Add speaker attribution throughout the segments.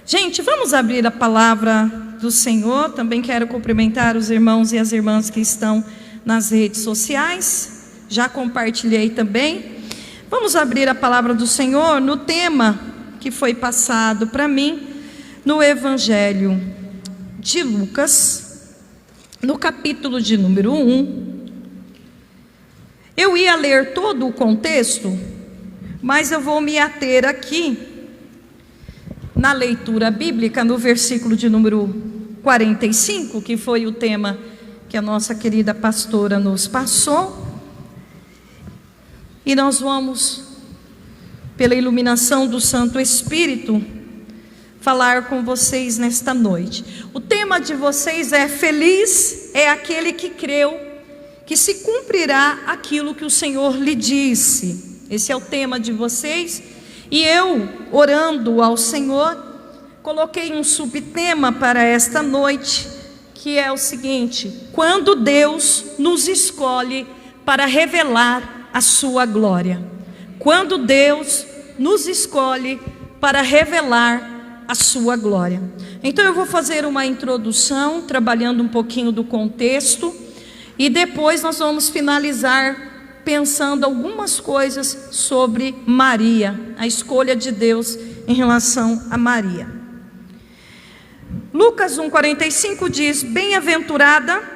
Speaker 1: Gente, vamos abrir a palavra do Senhor. Também quero cumprimentar os irmãos e as irmãs que estão nas redes sociais. Já compartilhei também. Vamos abrir a palavra do Senhor no tema que foi passado para mim no Evangelho de Lucas, no capítulo de número 1. Eu ia ler todo o contexto, mas eu vou me ater aqui na leitura bíblica, no versículo de número 45, que foi o tema que a nossa querida pastora nos passou. E nós vamos, pela iluminação do Santo Espírito, falar com vocês nesta noite. O tema de vocês é: feliz é aquele que creu que se cumprirá aquilo que o Senhor lhe disse. Esse é o tema de vocês. E eu, orando ao Senhor, coloquei um subtema para esta noite, que é o seguinte: quando Deus nos escolhe para revelar a sua glória. Quando Deus nos escolhe para revelar a sua glória. Então eu vou fazer uma introdução, trabalhando um pouquinho do contexto, e depois nós vamos finalizar pensando algumas coisas sobre Maria, a escolha de Deus em relação a Maria. Lucas 1,45 diz: bem-aventurada,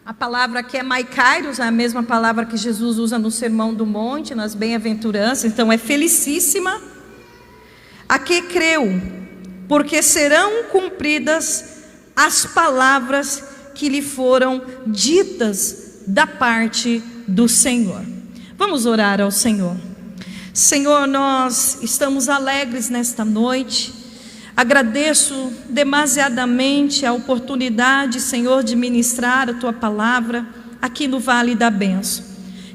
Speaker 1: a palavra que é Maikairos, é a mesma palavra que Jesus usa no Sermão do Monte, nas bem-aventuranças, então é felicíssima, a que creu, porque serão cumpridas as palavras que lhe foram ditas da parte do Senhor. Vamos orar ao Senhor. Senhor, nós estamos alegres nesta noite. Agradeço demasiadamente a oportunidade, Senhor, de ministrar a Tua palavra aqui no Vale da Bênção.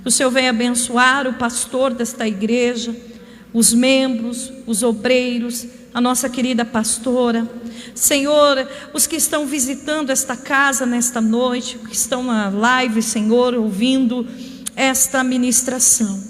Speaker 1: Que o Senhor venha abençoar o pastor desta igreja, os membros, os obreiros, a nossa querida pastora. Senhor, os que estão visitando esta casa nesta noite, que estão na live, Senhor, ouvindo esta ministração.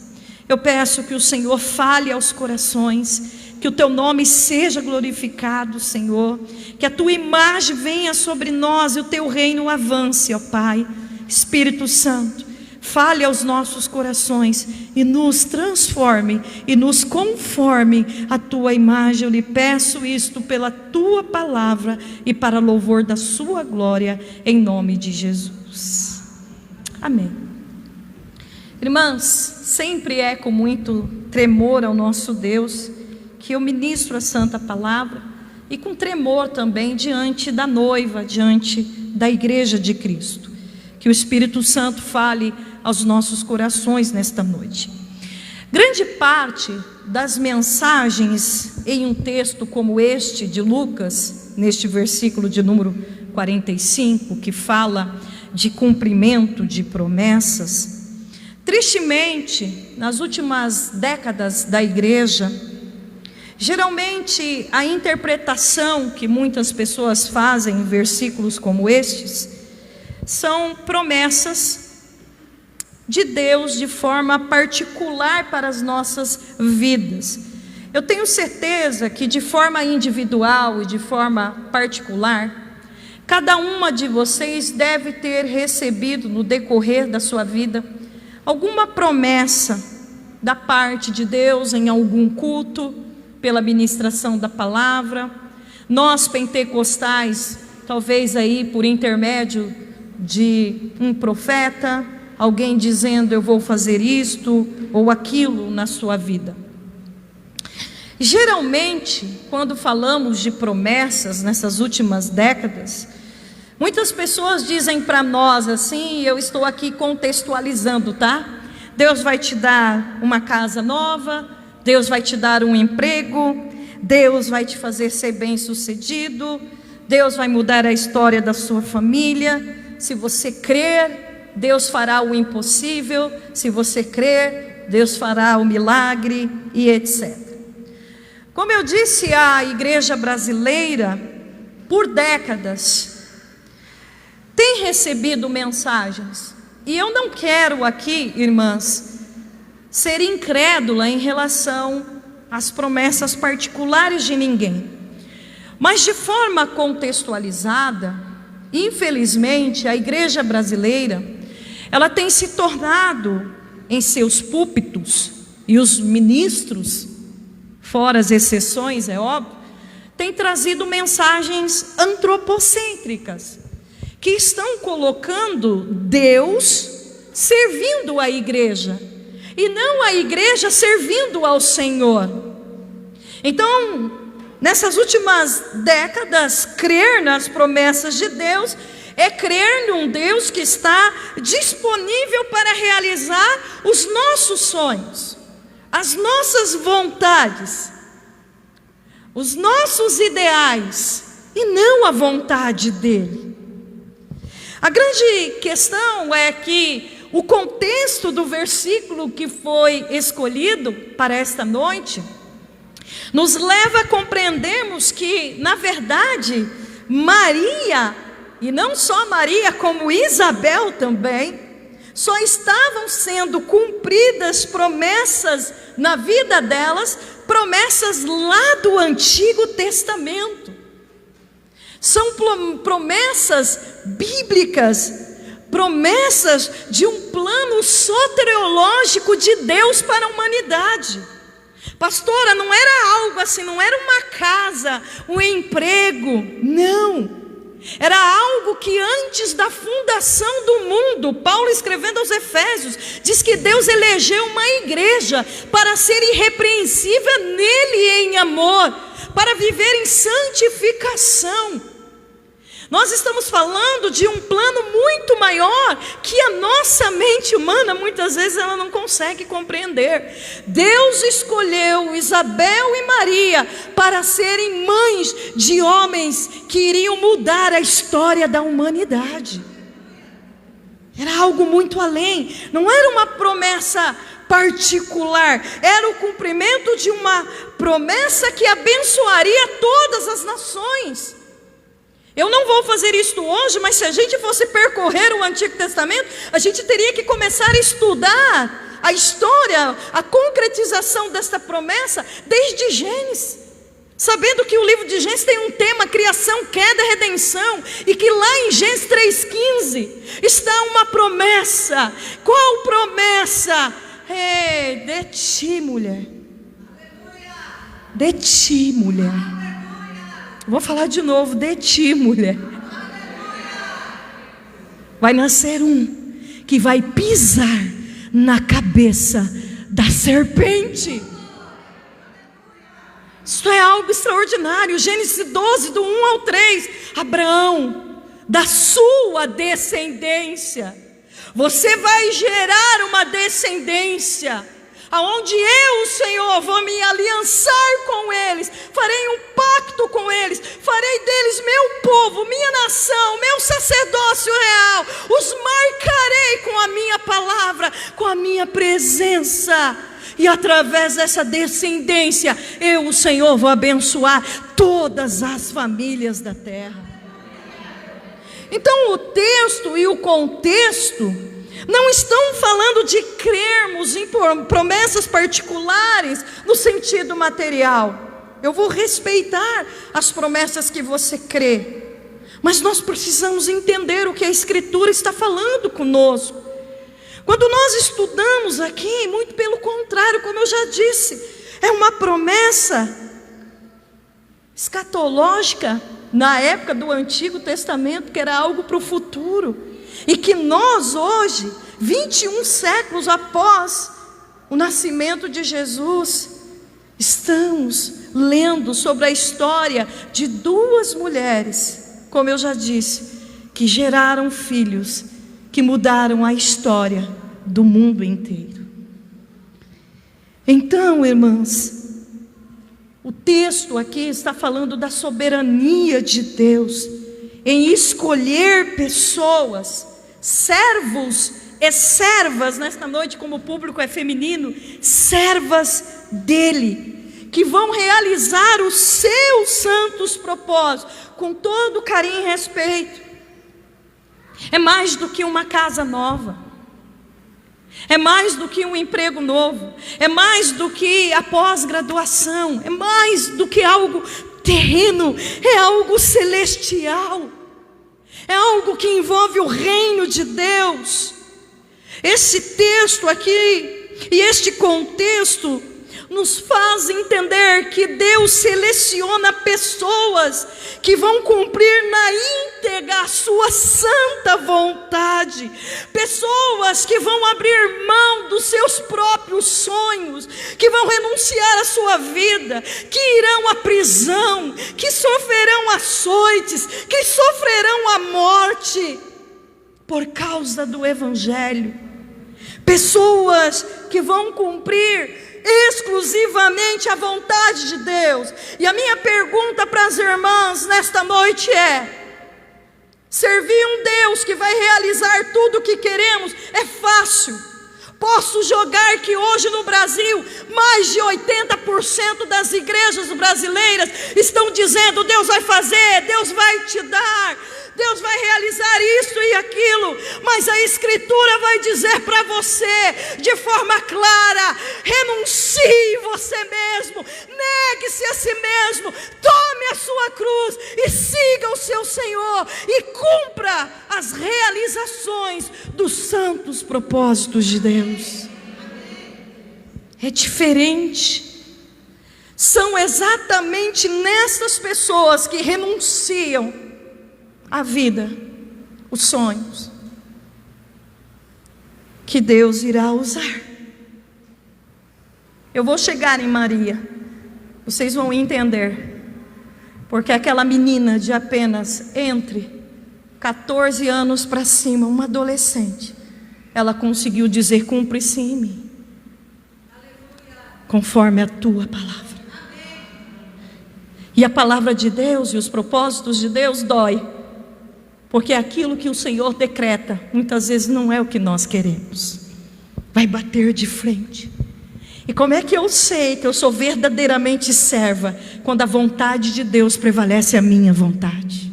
Speaker 1: Eu peço que o Senhor fale aos corações, que o Teu nome seja glorificado, Senhor, que a Tua imagem venha sobre nós e o Teu reino avance, ó Pai. Espírito Santo, fale aos nossos corações e nos transforme e nos conforme a Tua imagem. Eu lhe peço isto pela Tua palavra e para louvor da Sua glória, em nome de Jesus. Amém. Irmãs, sempre é com muito tremor ao nosso Deus que eu ministro a santa palavra, e com tremor também diante da noiva, diante da igreja de Cristo. Que o Espírito Santo fale aos nossos corações nesta noite. Grande parte das mensagens em um texto como este de Lucas, neste versículo de número 45, que fala de cumprimento de promessas, tristemente, nas últimas décadas da igreja, geralmente a interpretação que muitas pessoas fazem em versículos como estes são promessas de Deus de forma particular para as nossas vidas. Eu tenho certeza que de forma individual e de forma particular, cada uma de vocês deve ter recebido no decorrer da sua vida alguma promessa da parte de Deus em algum culto, pela ministração da palavra. Nós pentecostais, talvez aí por intermédio de um profeta, alguém dizendo: eu vou fazer isto ou aquilo na sua vida. Geralmente, quando falamos de promessas nessas últimas décadas, muitas pessoas dizem para nós assim, eu estou aqui contextualizando, tá? Deus vai te dar uma casa nova, Deus vai te dar um emprego, Deus vai te fazer ser bem-sucedido, Deus vai mudar a história da sua família. Se você crer, Deus fará o impossível. Se você crer, Deus fará o milagre, e etc. Como eu disse, a igreja brasileira, por décadas, tem recebido mensagens, e eu não quero aqui, irmãs, ser incrédula em relação às promessas particulares de ninguém, Mas de forma contextualizada, infelizmente, a igreja brasileira, ela tem se tornado, em seus púlpitos, e os ministros, fora as exceções, é óbvio, tem trazido mensagens antropocêntricas, que estão colocando Deus servindo a igreja, e não a igreja servindo ao Senhor. Então, nessas últimas décadas, crer nas promessas de Deus é crer num Deus que está disponível para realizar os nossos sonhos, as nossas vontades, os nossos ideais, e não a vontade dele. A grande questão é que o contexto do versículo que foi escolhido para esta noite nos leva a compreendermos que, na verdade, Maria, e não só Maria, como Isabel também, só estavam sendo cumpridas promessas na vida delas, promessas lá do Antigo Testamento. São promessas bíblicas, promessas de um plano soteriológico de Deus para a humanidade. Pastora, não era algo assim, não era uma casa, um emprego, não. Era algo que antes da fundação do mundo, Paulo escrevendo aos Efésios, diz que Deus elegeu uma igreja para ser irrepreensível nele em amor, para viver em santificação. Nós estamos falando de um plano muito maior que a nossa mente humana muitas vezes ela não consegue compreender. Deus escolheu Isabel e Maria para serem mães de homens que iriam mudar a história da humanidade. Era algo muito além, não era uma promessa particular, era o cumprimento de uma promessa que abençoaria todas as nações. Eu não vou fazer isto hoje, mas se a gente fosse percorrer o Antigo Testamento, a gente teria que começar a estudar a história, a concretização desta promessa desde Gênesis, sabendo que o livro de Gênesis tem um tema, criação, queda, redenção, e que lá em Gênesis 3,15 está uma promessa. Qual promessa? De ti, mulher. De ti, mulher. Vou falar de novo, de ti, mulher. Vai nascer um que vai pisar na cabeça da serpente. Isso é algo extraordinário. Gênesis 12, do 1 ao 3. Abraão, da sua descendência, você vai gerar uma descendência, aonde eu, o Senhor, vou me aliançar com eles, farei um pacto com eles, farei deles meu povo, minha nação, meu sacerdócio real, os marcarei com a minha palavra, com a minha presença, e através dessa descendência, eu, o Senhor, vou abençoar todas as famílias da terra. Então o texto e o contexto não estão falando de crermos em promessas particulares no sentido material. Eu vou respeitar as promessas que você crê, mas nós precisamos entender o que a Escritura está falando conosco. Quando nós estudamos aqui, muito pelo contrário, como eu já disse, é uma promessa escatológica na época do Antigo Testamento, que era algo para o futuro, e que nós hoje, 21 séculos após o nascimento de Jesus, estamos lendo sobre a história de duas mulheres, como eu já disse, que geraram filhos que mudaram a história do mundo inteiro. Então, irmãs, o texto aqui está falando da soberania de Deus em escolher pessoas, servos e servas, nesta noite, como o público é feminino, servas dele, que vão realizar os seus santos propósitos, com todo carinho e respeito. É mais do que uma casa nova, é mais do que um emprego novo, é mais do que a pós-graduação, é mais do que algo terreno, é algo celestial, é algo que envolve o reino de Deus. Esse texto aqui e este contexto nos faz entender que Deus seleciona pessoas que vão cumprir na íntegra a sua santa vontade, pessoas que vão abrir mão dos seus próprios sonhos, que vão renunciar à sua vida, que irão à prisão, que sofrerão açoites, que sofrerão a morte por causa do Evangelho, pessoas que vão cumprir exclusivamente a vontade de Deus. E a minha pergunta para as irmãs nesta noite é: servir um Deus que vai realizar tudo o que queremos é fácil? Posso jogar que hoje no Brasil, mais de 80% das igrejas brasileiras estão dizendo: Deus vai fazer, Deus vai te dar, Deus vai realizar isso e aquilo. Mas a Escritura vai dizer para você de forma clara: renuncie você mesmo, negue-se a si mesmo, tome a sua cruz e siga o seu Senhor e cumpra as realizações dos santos propósitos de Deus. É diferente. São exatamente nessas pessoas que renunciam a vida, os sonhos, que Deus irá usar. Eu vou chegar em Maria, vocês vão entender, porque aquela menina de apenas entre 14 anos para cima, uma adolescente, ela conseguiu dizer: cumpre-se em mim, conforme a tua palavra. E a palavra de Deus e os propósitos de Deus dói, porque aquilo que o Senhor decreta, muitas vezes não é o que nós queremos, vai bater de frente. E como é que eu sei que eu sou verdadeiramente serva? Quando a vontade de Deus prevalece a minha vontade,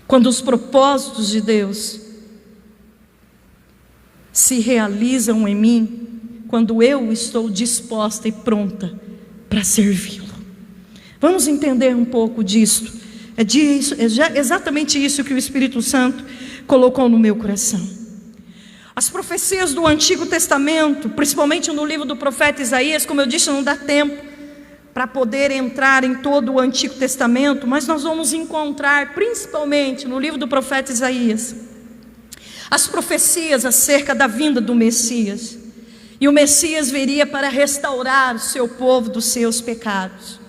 Speaker 1: quando os propósitos de Deus se realizam em mim, quando eu estou disposta e pronta para servi-lo. Vamos entender um pouco disso. É exatamente isso que o Espírito Santo colocou no meu coração. As profecias do Antigo Testamento, principalmente no livro do profeta Isaías, como eu disse, não dá tempo para poder entrar em todo o Antigo Testamento, mas nós vamos encontrar principalmente no livro do profeta Isaías as profecias acerca da vinda do Messias. E o Messias viria para restaurar o seu povo dos seus pecados.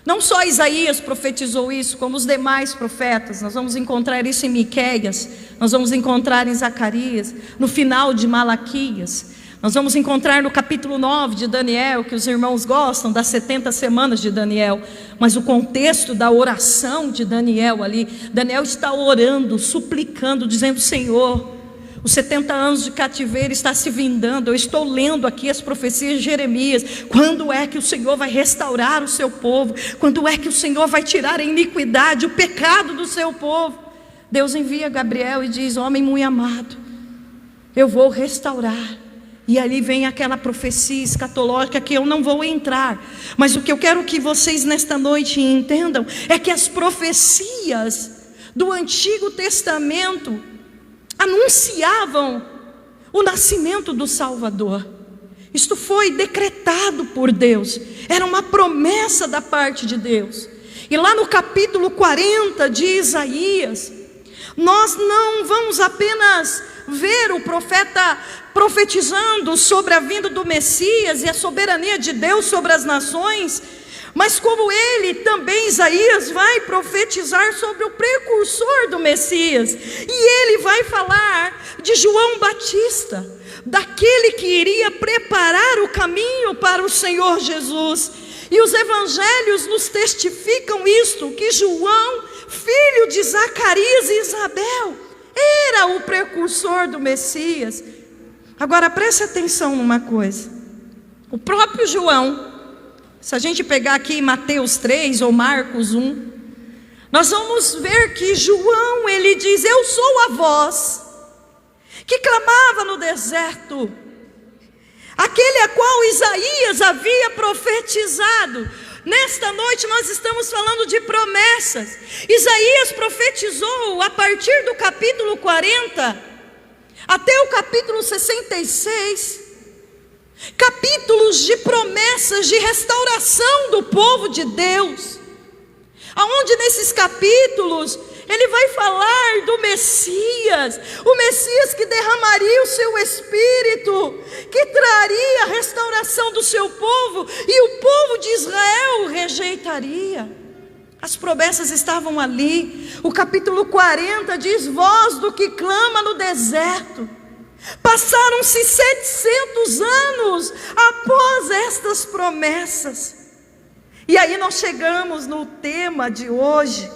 Speaker 1: Não só Isaías profetizou isso, como os demais profetas. Nós vamos encontrar isso em Miqueias, nós vamos encontrar em Zacarias, no final de Malaquias. Nós vamos encontrar no capítulo 9 de Daniel, que os irmãos gostam das 70 semanas de Daniel. Mas o contexto da oração de Daniel ali, Daniel está orando, suplicando, dizendo: Senhor, os 70 anos de cativeiro está se vindando. Eu estou lendo aqui as profecias de Jeremias. Quando é que o Senhor vai restaurar o seu povo? Quando é que o Senhor vai tirar a iniquidade, o pecado do seu povo? Deus envia Gabriel e diz: homem muito amado, eu vou restaurar. E ali vem aquela profecia escatológica que eu não vou entrar. Mas o que eu quero que vocês nesta noite entendam é que as profecias do Antigo Testamento anunciavam o nascimento do Salvador. Isto foi decretado por Deus, era uma promessa da parte de Deus. E lá no capítulo 40 de Isaías, nós não vamos apenas ver o profeta profetizando sobre a vinda do Messias e a soberania de Deus sobre as nações, mas como ele também, Isaías, vai profetizar sobre o precursor do Messias. E ele vai falar de João Batista, daquele que iria preparar o caminho para o Senhor Jesus. E os evangelhos nos testificam isto, que João, filho de Zacarias e Isabel, era o precursor do Messias. Agora preste atenção numa coisa. O próprio João, se a gente pegar aqui Mateus 3 ou Marcos 1, nós vamos ver que João, ele diz: eu sou a voz que clamava no deserto, aquele a qual Isaías havia profetizado, Nesta noite nós estamos falando de promessas. Isaías profetizou a partir do capítulo 40 até o capítulo 66, capítulos de promessas de restauração do povo de Deus, aonde nesses capítulos ele vai falar do Messias, o Messias que derramaria o seu Espírito, que traria a restauração do seu povo, e o povo de Israel o rejeitaria. As promessas estavam ali. O capítulo 40 diz: voz do que clama no deserto. Passaram-se 700 anos após estas promessas. E aí nós chegamos no tema de hoje,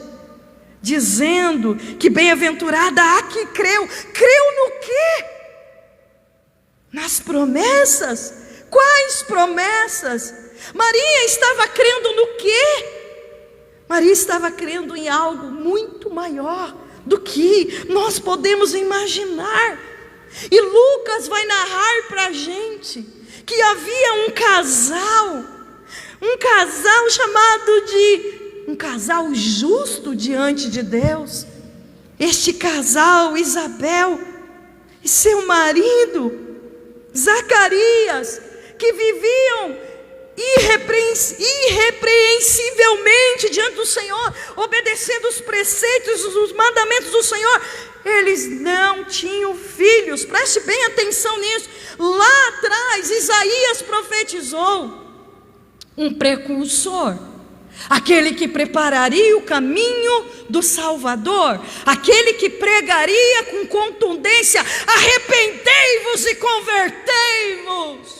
Speaker 1: dizendo que bem-aventurada a que creu. Creu no quê? Nas promessas. Quais promessas? Maria estava crendo no quê? Maria estava crendo em algo muito maior do que nós podemos imaginar. E Lucas vai narrar para a gente que havia um casal chamado de um casal justo diante de Deus. Este casal, Isabel e seu marido Zacarias, que viviam irrepreensivelmente diante do Senhor, obedecendo os preceitos, os mandamentos do Senhor. Eles não tinham filhos. Preste bem atenção nisso. Lá atrás Isaías profetizou um precursor, aquele que prepararia o caminho do Salvador, aquele que pregaria com contundência: arrependei-vos e convertei-vos.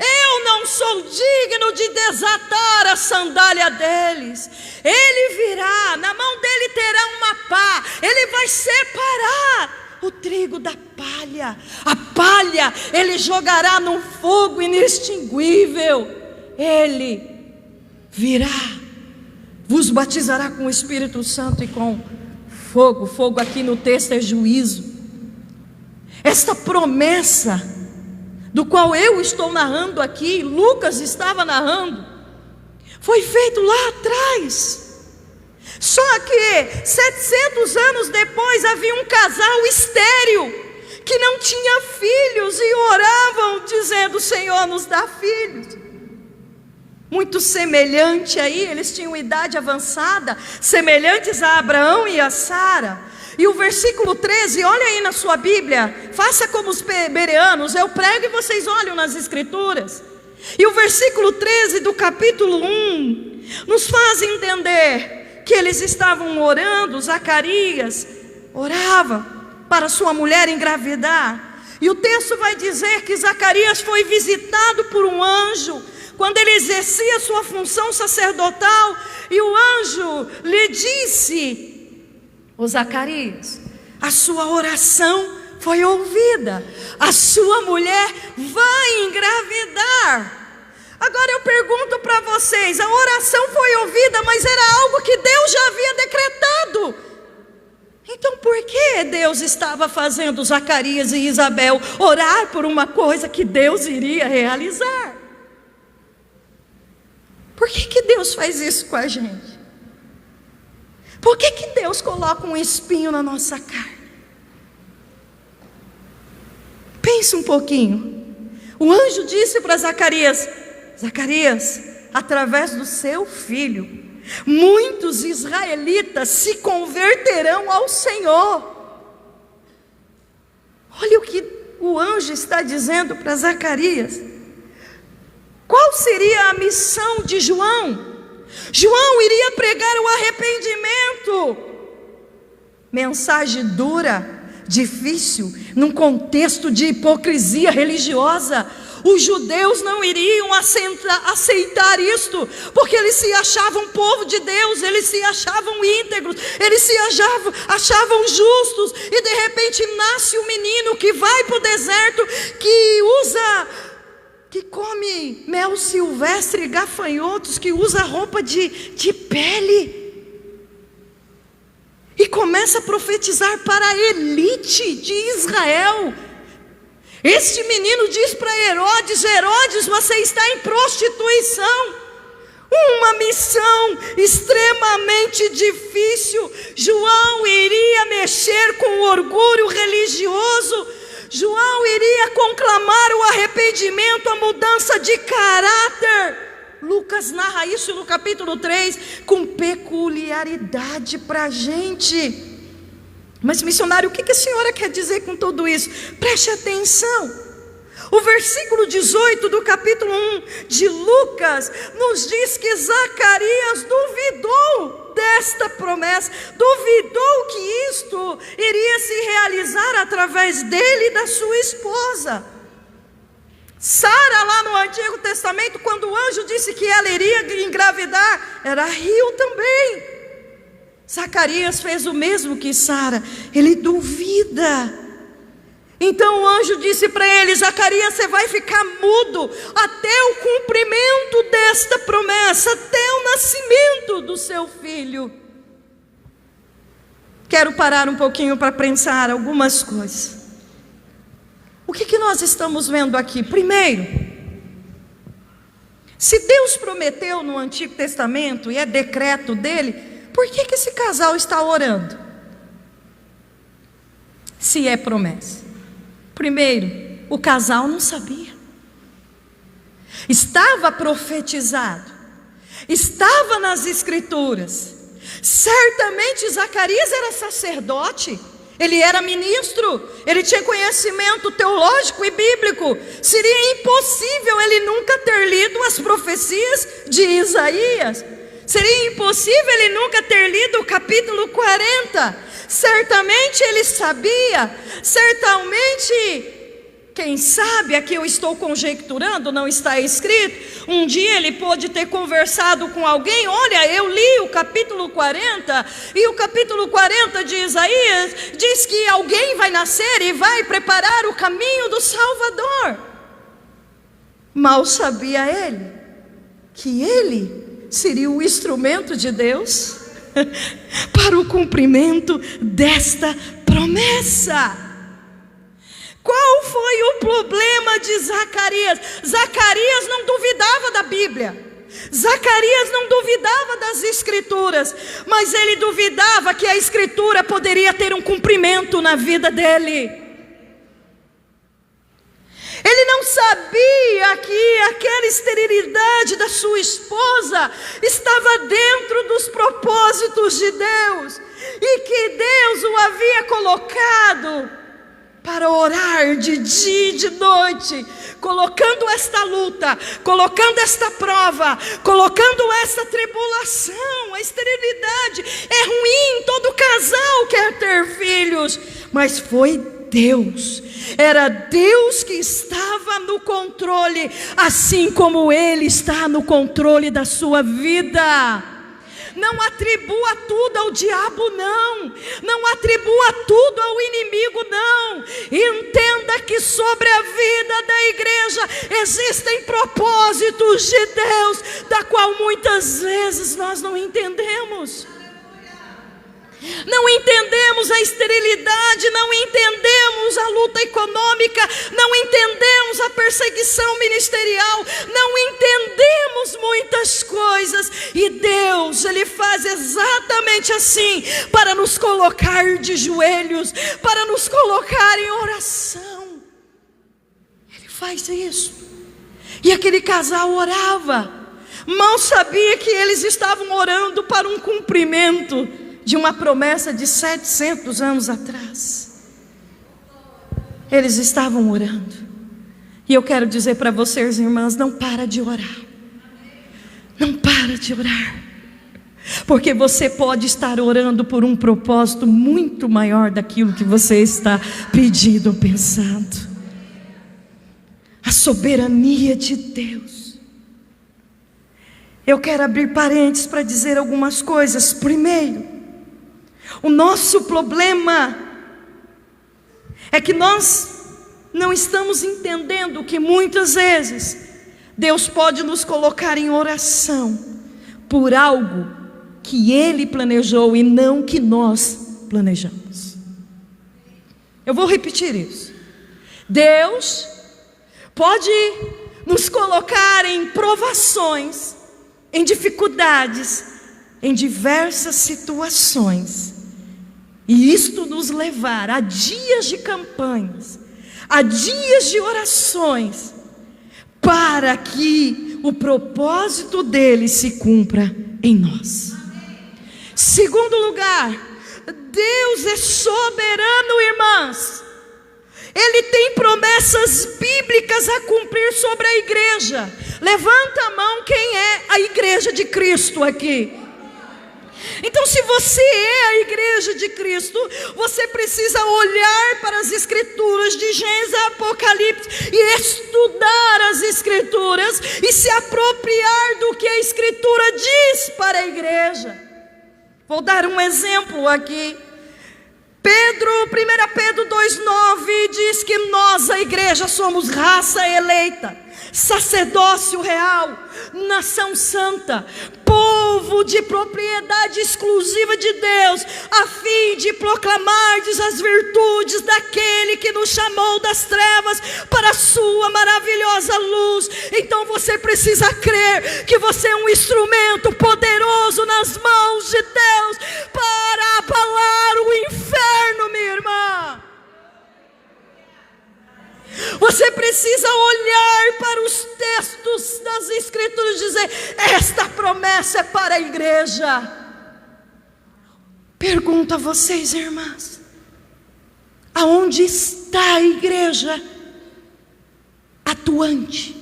Speaker 1: Eu não sou digno de desatar a sandália deles. Ele virá, na mão dele terá uma pá, ele vai separar o trigo da palha. A palha ele jogará no fogo inextinguível. Ele virá, vos batizará com o Espírito Santo e com fogo. Fogo aqui no texto é juízo. Esta promessa do qual eu estou narrando aqui, Lucas estava narrando, foi feito lá atrás. Só que 700 anos depois havia um casal estéril que não tinha filhos e oravam dizendo: Senhor, nos dá filhos. Muito semelhante aí, eles tinham idade avançada, semelhantes a Abraão e a Sara. E o versículo 13, olha aí na sua Bíblia, faça como os bereanos, eu prego e vocês olham nas escrituras. E o versículo 13 do capítulo 1 nos faz entender que eles estavam orando. Zacarias orava para sua mulher engravidar. E o texto vai dizer que Zacarias foi visitado por um anjo quando ele exercia sua função sacerdotal, e o anjo lhe disse: ô Zacarias, a sua oração foi ouvida, a sua mulher vai engravidar. Agora eu pergunto para vocês: a oração foi ouvida, mas era algo que Deus já havia decretado. Então por que Deus estava fazendo Zacarias e Isabel orar por uma coisa que Deus iria realizar? Por que Deus faz isso com a gente? Por que Deus coloca um espinho na nossa carne? Pense um pouquinho. O anjo disse para Zacarias: Zacarias, através do seu filho, muitos israelitas se converterão ao Senhor. Olha o que o anjo está dizendo para Zacarias. Qual seria a missão de João? João iria pregar o arrependimento. Mensagem dura, difícil, num contexto de hipocrisia religiosa. Os judeus não iriam aceitar isto, porque eles se achavam povo de Deus, eles se achavam íntegros, eles se achavam justos, e de repente nasce um menino que vai para o deserto, que come mel silvestre e gafanhotos, que usa roupa de pele, e começa a profetizar para a elite de Israel. Este menino diz para Herodes: Herodes, você está em prostituição. uma missão extremamente difícil. João iria mexer com o orgulho religioso. João iria conclamar o arrependimento, a mudança de caráter. Lucas narra isso no capítulo 3 com peculiaridade para a gente. Mas missionário, o que a senhora quer dizer com tudo isso? Preste atenção. O versículo 18 do capítulo 1 de Lucas nos diz que Zacarias duvidou desta promessa, duvidou que isto iria se realizar através dele e da sua esposa. Sara, lá no Antigo Testamento, quando o anjo disse que ela iria engravidar, ela riu também. Zacarias fez o mesmo que Sara, ele duvida. Então o anjo disse para ele: Zacarias, você vai ficar mudo até o cumprimento desta promessa, até o nascimento do seu filho. Quero parar um pouquinho para pensar algumas coisas. O que nós estamos vendo aqui? Primeiro, se Deus prometeu no Antigo Testamento e é decreto dele, por que esse casal está orando? Se é promessa. Primeiro, o casal não sabia. Estava profetizado, estava nas escrituras. Certamente Zacarias era sacerdote, ele era ministro, ele tinha conhecimento teológico e bíblico. Seria impossível ele nunca ter lido as profecias de Isaías. Seria impossível ele nunca ter lido o capítulo 40. Certamente ele sabia, certamente, quem sabe, aqui eu estou conjecturando, não está escrito, um dia ele pôde ter conversado com alguém: olha, eu li o capítulo 40, e o capítulo 40 de Isaías diz que alguém vai nascer e vai preparar o caminho do Salvador. Mal sabia ele, que ele seria o instrumento de Deus para o cumprimento desta promessa. Qual foi o problema de Zacarias? Zacarias não duvidava da Bíblia, Zacarias não duvidava das escrituras, mas ele duvidava que a escritura poderia ter um cumprimento na vida dele. Ele não sabia que aquela esterilidade da sua esposa estava dentro dos propósitos de Deus, e que Deus o havia colocado para orar de dia e de noite, colocando esta luta, colocando esta prova, colocando esta tribulação. A esterilidade é ruim, todo casal quer ter filhos, mas foi Deus, era Deus que estava no controle, assim como Ele está no controle da sua vida. Não atribua tudo ao diabo, não atribua tudo ao inimigo, não. Entenda que sobre a vida da igreja existem propósitos de Deus, da qual muitas vezes nós não entendemos. Não entendemos a esterilidade, não entendemos a luta econômica, não entendemos a perseguição ministerial, não entendemos muitas coisas, e Deus, Ele faz exatamente assim, para nos colocar de joelhos, para nos colocar em oração. Ele faz isso. E aquele casal orava, mal sabia que eles estavam orando para um cumprimento de uma promessa de 700 anos atrás. Eles estavam orando. E eu quero dizer para vocês, irmãs, não para de orar. Não para de orar. Porque você pode estar orando por um propósito muito maior daquilo que você está pedindo ou pensando. A soberania de Deus. Eu quero abrir parênteses para dizer algumas coisas. Primeiro, o nosso problema é que nós não estamos entendendo que muitas vezes Deus pode nos colocar em oração por algo que Ele planejou e não que nós planejamos. Eu vou repetir isso. Deus pode nos colocar em provações em dificuldades, em diversas situações, e isto nos levar a dias de campanhas, a dias de orações, para que o propósito dele se cumpra em nós. Segundo lugar, Deus é soberano, irmãs. Ele tem promessas bíblicas a cumprir sobre a igreja. Levanta a mão quem é a igreja de Cristo aqui. Então, se você é a igreja de Cristo, você precisa olhar para as Escrituras de Gênesis a Apocalipse e estudar as Escrituras e se apropriar do que a Escritura diz para a igreja. Vou dar um exemplo aqui. 1 Pedro 2,9 diz que nós, a igreja, somos raça eleita, sacerdócio real, nação santa, povo de propriedade exclusiva de Deus, a fim de proclamardes as virtudes daquele que nos chamou das trevas para a sua maravilhosa luz. Então você precisa crer que você é um instrumento poderoso nas mãos de Deus para abalar o inferno, minha irmã. Você precisa olhar para os textos das Escrituras e dizer: esta promessa é para a igreja. Pergunto a vocês, irmãs, aonde está a igreja atuante?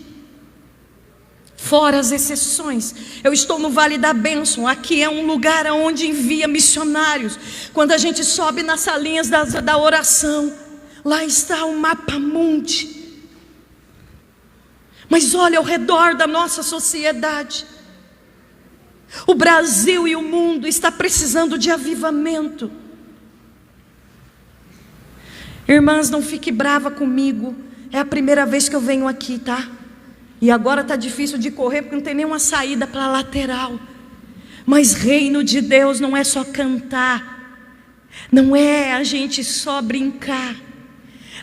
Speaker 1: Fora as exceções, eu estou no Vale da Bênção. Aqui é um lugar onde envia missionários. Quando a gente sobe nas salinhas da oração, lá está o mapa mundi. Mas olha ao redor da nossa sociedade, o Brasil e o mundo está precisando de avivamento. Irmãs, não fique brava comigo, é a primeira vez que eu venho aqui, tá? E agora está difícil de correr porque não tem nenhuma saída para a lateral. Mas reino de Deus não é só cantar, não é a gente só brincar,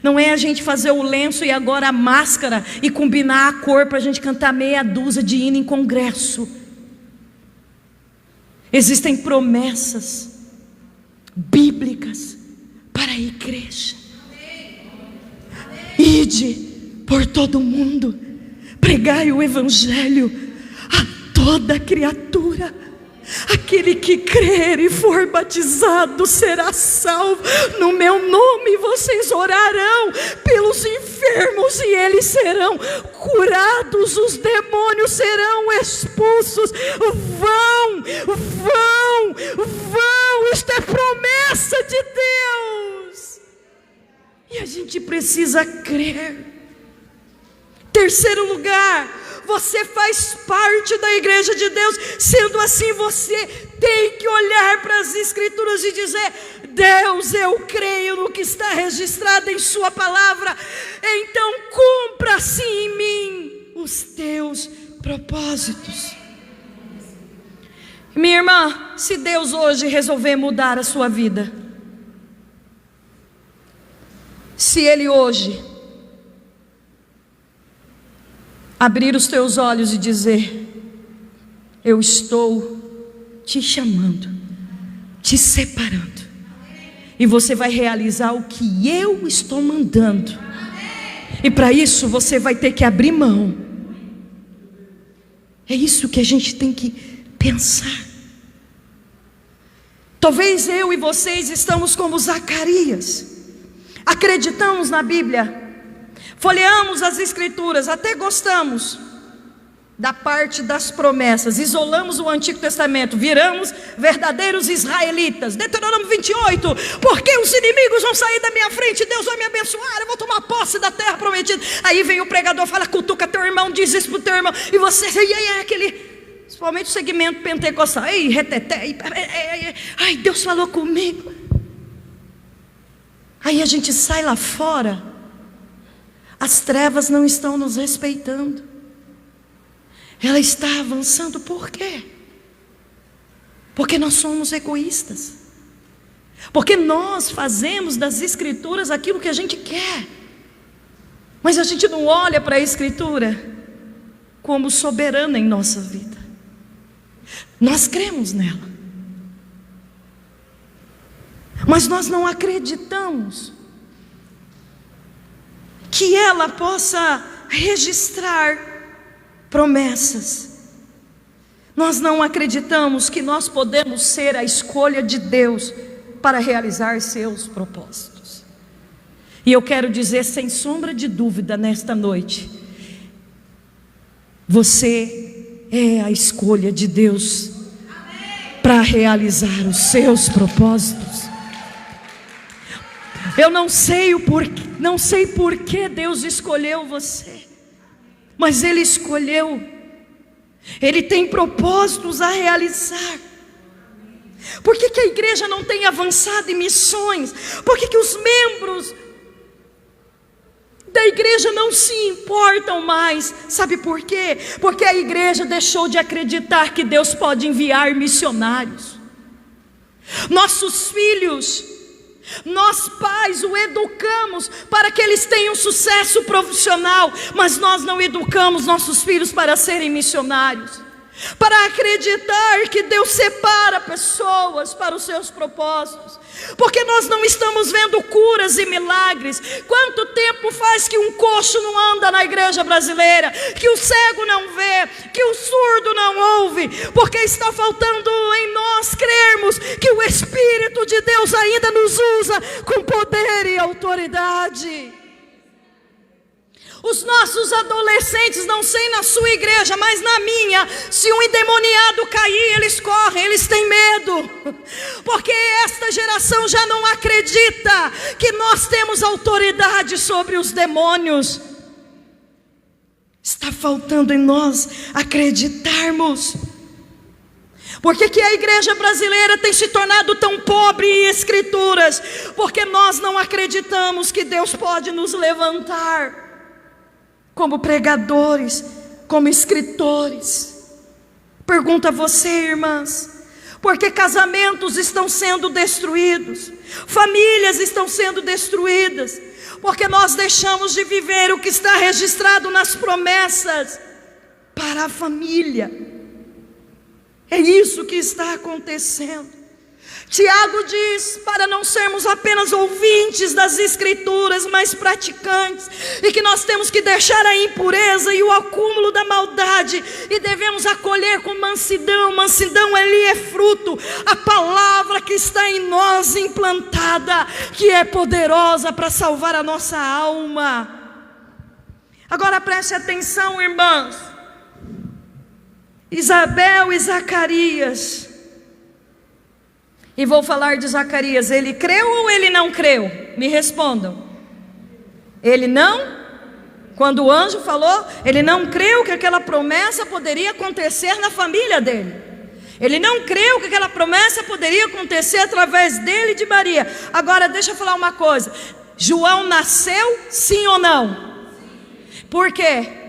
Speaker 1: não é a gente fazer o lenço e agora a máscara e combinar a cor para a gente cantar meia dúzia de hino em congresso. Existem promessas bíblicas para a igreja. Ide por todo o mundo, pregai o evangelho a toda criatura. Aquele que crer e for batizado será salvo. No meu nome vocês orarão pelos enfermos e eles serão curados, os demônios serão expulsos. Vão, isto é promessa de Deus e a gente precisa crer. Terceiro lugar, você faz parte da igreja de Deus. Sendo assim, você tem que olhar para as Escrituras e dizer: Deus, eu creio no que está registrado em sua palavra, então cumpra-se em mim os teus propósitos. Minha irmã, se Deus hoje resolver mudar a sua vida, se Ele hoje abrir os teus olhos e dizer: eu estou te chamando, te separando, e você vai realizar o que eu estou mandando, e para isso você vai ter que abrir mão. É isso que a gente tem que pensar. Talvez eu e vocês estamos como Zacarias, acreditamos na Bíblia, folheamos as Escrituras, até gostamos da parte das promessas, isolamos o Antigo Testamento, viramos verdadeiros israelitas. Deuteronômio 28, porque os inimigos vão sair da minha frente, Deus vai me abençoar, eu vou tomar posse da terra prometida. Aí vem o pregador, fala: cutuca teu irmão, diz isso pro teu irmão, e você, e aí é aquele, principalmente o segmento pentecostal, ei, reteté, ai, Deus falou comigo. Aí a gente sai lá fora, as trevas não estão nos respeitando, ela está avançando. Por quê? Porque nós somos egoístas, porque nós fazemos das Escrituras aquilo que a gente quer, mas a gente não olha para a Escritura como soberana em nossa vida. Nós cremos nela, mas nós não acreditamos que ela possa registrar promessas. Nós não acreditamos que nós podemos ser a escolha de Deus para realizar seus propósitos. E eu quero dizer sem sombra de dúvida nesta noite: você é a escolha de Deus para realizar os seus propósitos. Eu não sei por que Deus escolheu você, mas Ele escolheu. Ele tem propósitos a realizar. Por que a igreja não tem avançado em missões? Por que os membros da igreja não se importam mais? Sabe por quê? Porque a igreja deixou de acreditar que Deus pode enviar missionários. Nossos filhos, nós pais o educamos para que eles tenham sucesso profissional, mas nós não educamos nossos filhos para serem missionários, para acreditar que Deus separa pessoas para os seus propósitos, porque nós não estamos vendo curas e milagres. Quanto tempo faz que um coxo não anda na igreja brasileira, que o cego não vê, que o surdo não ouve? Porque está faltando em nós crermos que o Espírito de Deus ainda nos usa com poder e autoridade. Os nossos adolescentes, não sei na sua igreja, mas na minha, se um endemoniado cair, eles correm, eles têm medo, porque esta geração já não acredita que nós temos autoridade sobre os demônios. Está faltando em nós acreditarmos. Por que a igreja brasileira tem se tornado tão pobre em escrituras? Porque nós não acreditamos que Deus pode nos levantar como pregadores, como escritores. Pergunto a você, irmãs: por que casamentos estão sendo destruídos? Famílias estão sendo destruídas? Porque nós deixamos de viver o que está registrado nas promessas para a família. É isso que está acontecendo. Tiago diz para não sermos apenas ouvintes das escrituras, mas praticantes, e que nós temos que deixar a impureza e o acúmulo da maldade, e devemos acolher com mansidão. Mansidão ali é fruto, a palavra que está em nós implantada, que é poderosa para salvar a nossa alma. Agora preste atenção, irmãs. Isabel e Zacarias. E vou falar de Zacarias. Ele creu ou ele não creu? Me respondam. Ele não? Quando o anjo falou, ele não creu que aquela promessa poderia acontecer na família dele. Ele não creu que aquela promessa poderia acontecer através dele e de Maria. Agora deixa eu falar uma coisa. João nasceu, sim ou não? Por quê?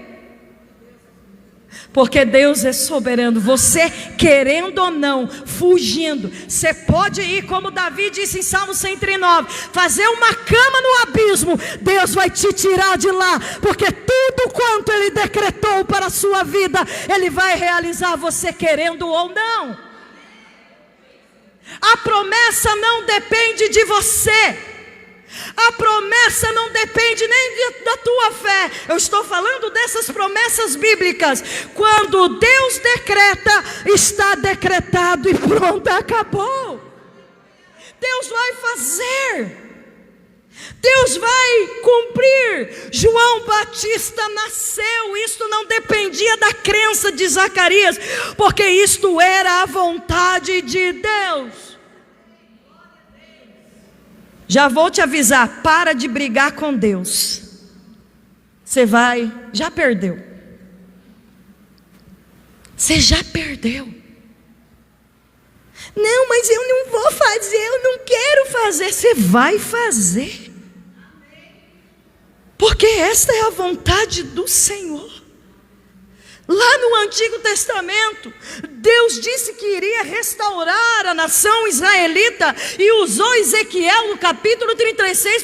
Speaker 1: Porque Deus é soberano. Você querendo ou não, fugindo, você pode ir, como Davi disse em Salmo 139, fazer uma cama no abismo, Deus vai te tirar de lá, porque tudo quanto Ele decretou para a sua vida, Ele vai realizar, você querendo ou não. A promessa não depende de você. A promessa não depende nem da tua fé. Eu estou falando dessas promessas bíblicas. Quando Deus decreta, está decretado e pronto, acabou. Deus vai fazer, Deus vai cumprir. João Batista nasceu, isto não dependia da crença de Zacarias, porque isto era a vontade de Deus. Já vou te avisar, para de brigar com Deus. Você já perdeu. Você já perdeu. Não, mas eu não vou fazer, eu não quero fazer. Você vai fazer. Porque esta é a vontade do Senhor. Lá no Antigo Testamento, Deus disse que iria restaurar a nação israelita e usou Ezequiel no capítulo 36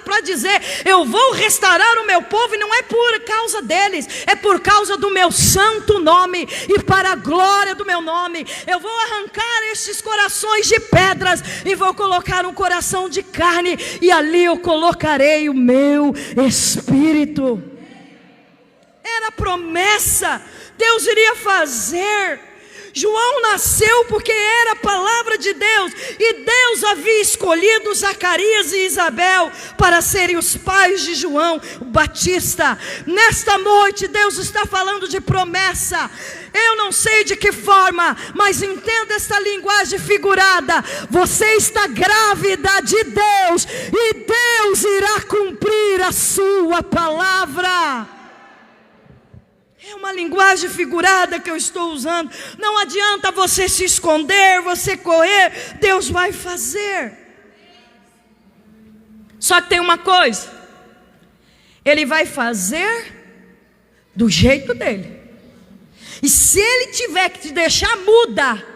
Speaker 1: para dizer: eu vou restaurar o meu povo, e não é por causa deles, é por causa do meu santo nome e para a glória do meu nome. Eu vou arrancar estes corações de pedras e vou colocar um coração de carne, e ali eu colocarei o meu espírito. Era promessa, Deus iria fazer. João nasceu porque era a palavra de Deus, e Deus havia escolhido Zacarias e Isabel para serem os pais de João o Batista. Nesta noite Deus está falando de promessa. Eu não sei de que forma, mas entenda esta linguagem figurada. Você está grávida de Deus, e Deus irá cumprir a sua palavra. É uma linguagem figurada que eu estou usando. Não adianta você se esconder, você correr, Deus vai fazer. Só que tem uma coisa: Ele vai fazer do jeito dele. E se Ele tiver que te deixar muda,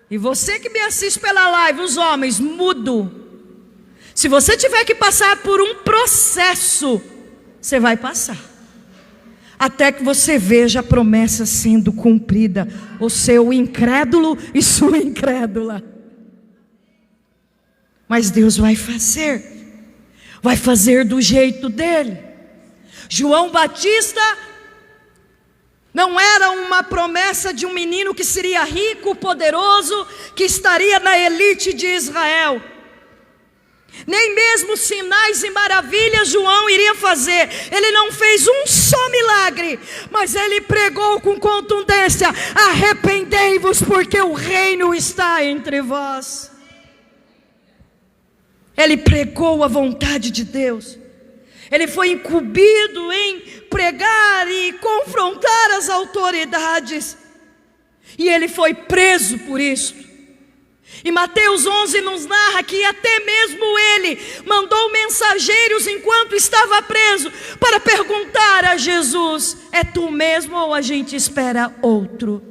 Speaker 1: e você que me assiste pela live, os homens, mudo, se você tiver que passar por um processo, você vai passar, até que você veja a promessa sendo cumprida. O seu incrédulo e sua incrédula. Mas Deus vai fazer do jeito dele. João Batista não era uma promessa de um menino que seria rico, poderoso, que estaria na elite de Israel. Nem mesmo sinais e maravilhas João iria fazer. Ele não fez um só milagre, mas ele pregou com contundência: arrependei-vos, porque o reino está entre vós. Ele pregou a vontade de Deus. Ele foi incumbido em pregar e confrontar as autoridades, e ele foi preso por isso. E Mateus 11 nos narra que até mesmo ele mandou mensageiros enquanto estava preso para perguntar a Jesus: é tu mesmo ou a gente espera outro?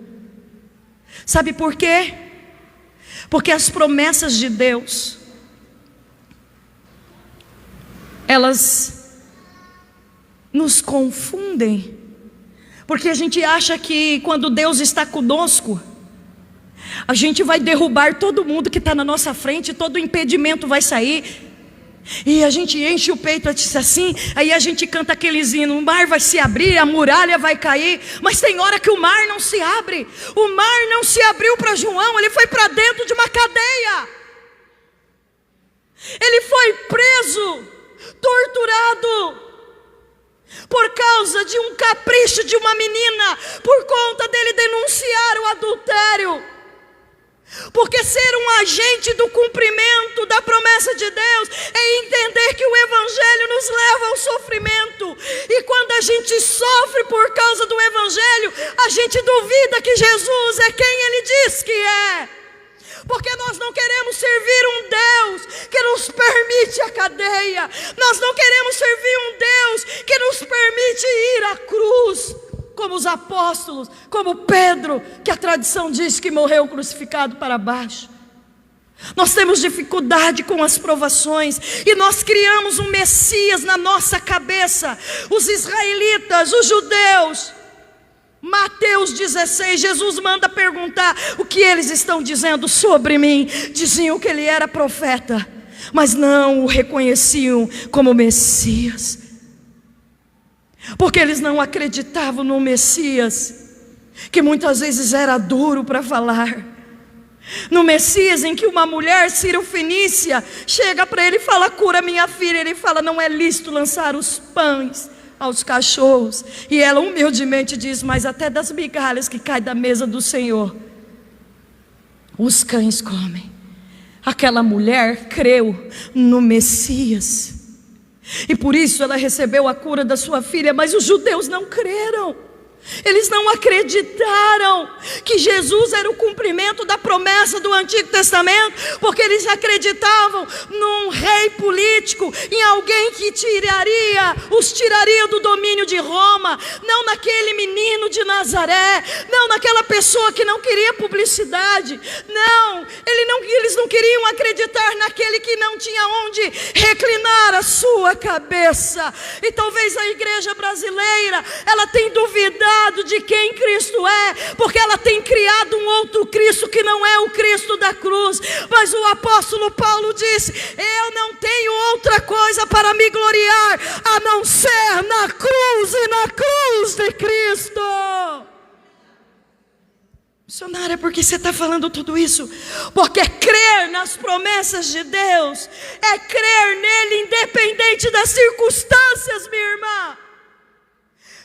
Speaker 1: Sabe por quê? Porque as promessas de Deus, elas nos confundem. Porque a gente acha que quando Deus está conosco, a gente vai derrubar todo mundo que está na nossa frente, todo impedimento vai sair, e a gente enche o peito assim, aí a gente canta aqueles hinos: o mar vai se abrir, a muralha vai cair. Mas tem hora que o mar não se abre. O mar não se abriu para João, ele foi para dentro de uma cadeia. Ele foi preso, torturado, por causa de um capricho de uma menina, por conta dele denunciar o adultério. Porque ser um agente do cumprimento da promessa de Deus é entender que o Evangelho nos leva ao sofrimento. E quando a gente sofre por causa do Evangelho, a gente duvida que Jesus é quem Ele diz que é. Porque nós não queremos servir um Deus que nos permite a cadeia. Nós não queremos servir um Deus que nos permite ir à cruz, como os apóstolos, como Pedro, que a tradição diz que morreu crucificado para baixo. Nós temos dificuldade com as provações, e nós criamos um Messias na nossa cabeça. Os israelitas, os judeus, Mateus 16, Jesus manda perguntar o que eles estão dizendo sobre mim. Diziam que ele era profeta, mas não o reconheciam como Messias, porque eles não acreditavam no Messias, que muitas vezes era duro para falar. No Messias em que uma mulher sírio-fenícia chega para ele e fala: cura minha filha. Ele fala: não é lícito lançar os pães aos cachorros. E ela humildemente diz: mas até das migalhas que caem da mesa do Senhor, os cães comem. Aquela mulher creu no Messias, e por isso ela recebeu a cura da sua filha. Mas os judeus não creram. Eles não acreditaram que Jesus era o cumprimento da promessa do Antigo Testamento, porque eles acreditavam num rei político, em alguém que os tiraria do domínio de Roma, não naquele menino de Nazaré, não naquela pessoa que não queria publicidade, eles não queriam acreditar naquele que não tinha onde reclinar a sua cabeça. E talvez a igreja brasileira, ela tem duvidado de quem Cristo é, porque ela tem criado um outro Cristo que não é o Cristo da cruz. Mas o apóstolo Paulo disse: eu não tenho outra coisa para me gloriar a não ser na cruz e na cruz de Cristo. Missionária, por que você está falando tudo isso? Porque crer nas promessas de Deus é crer nele independente das circunstâncias, minha irmã.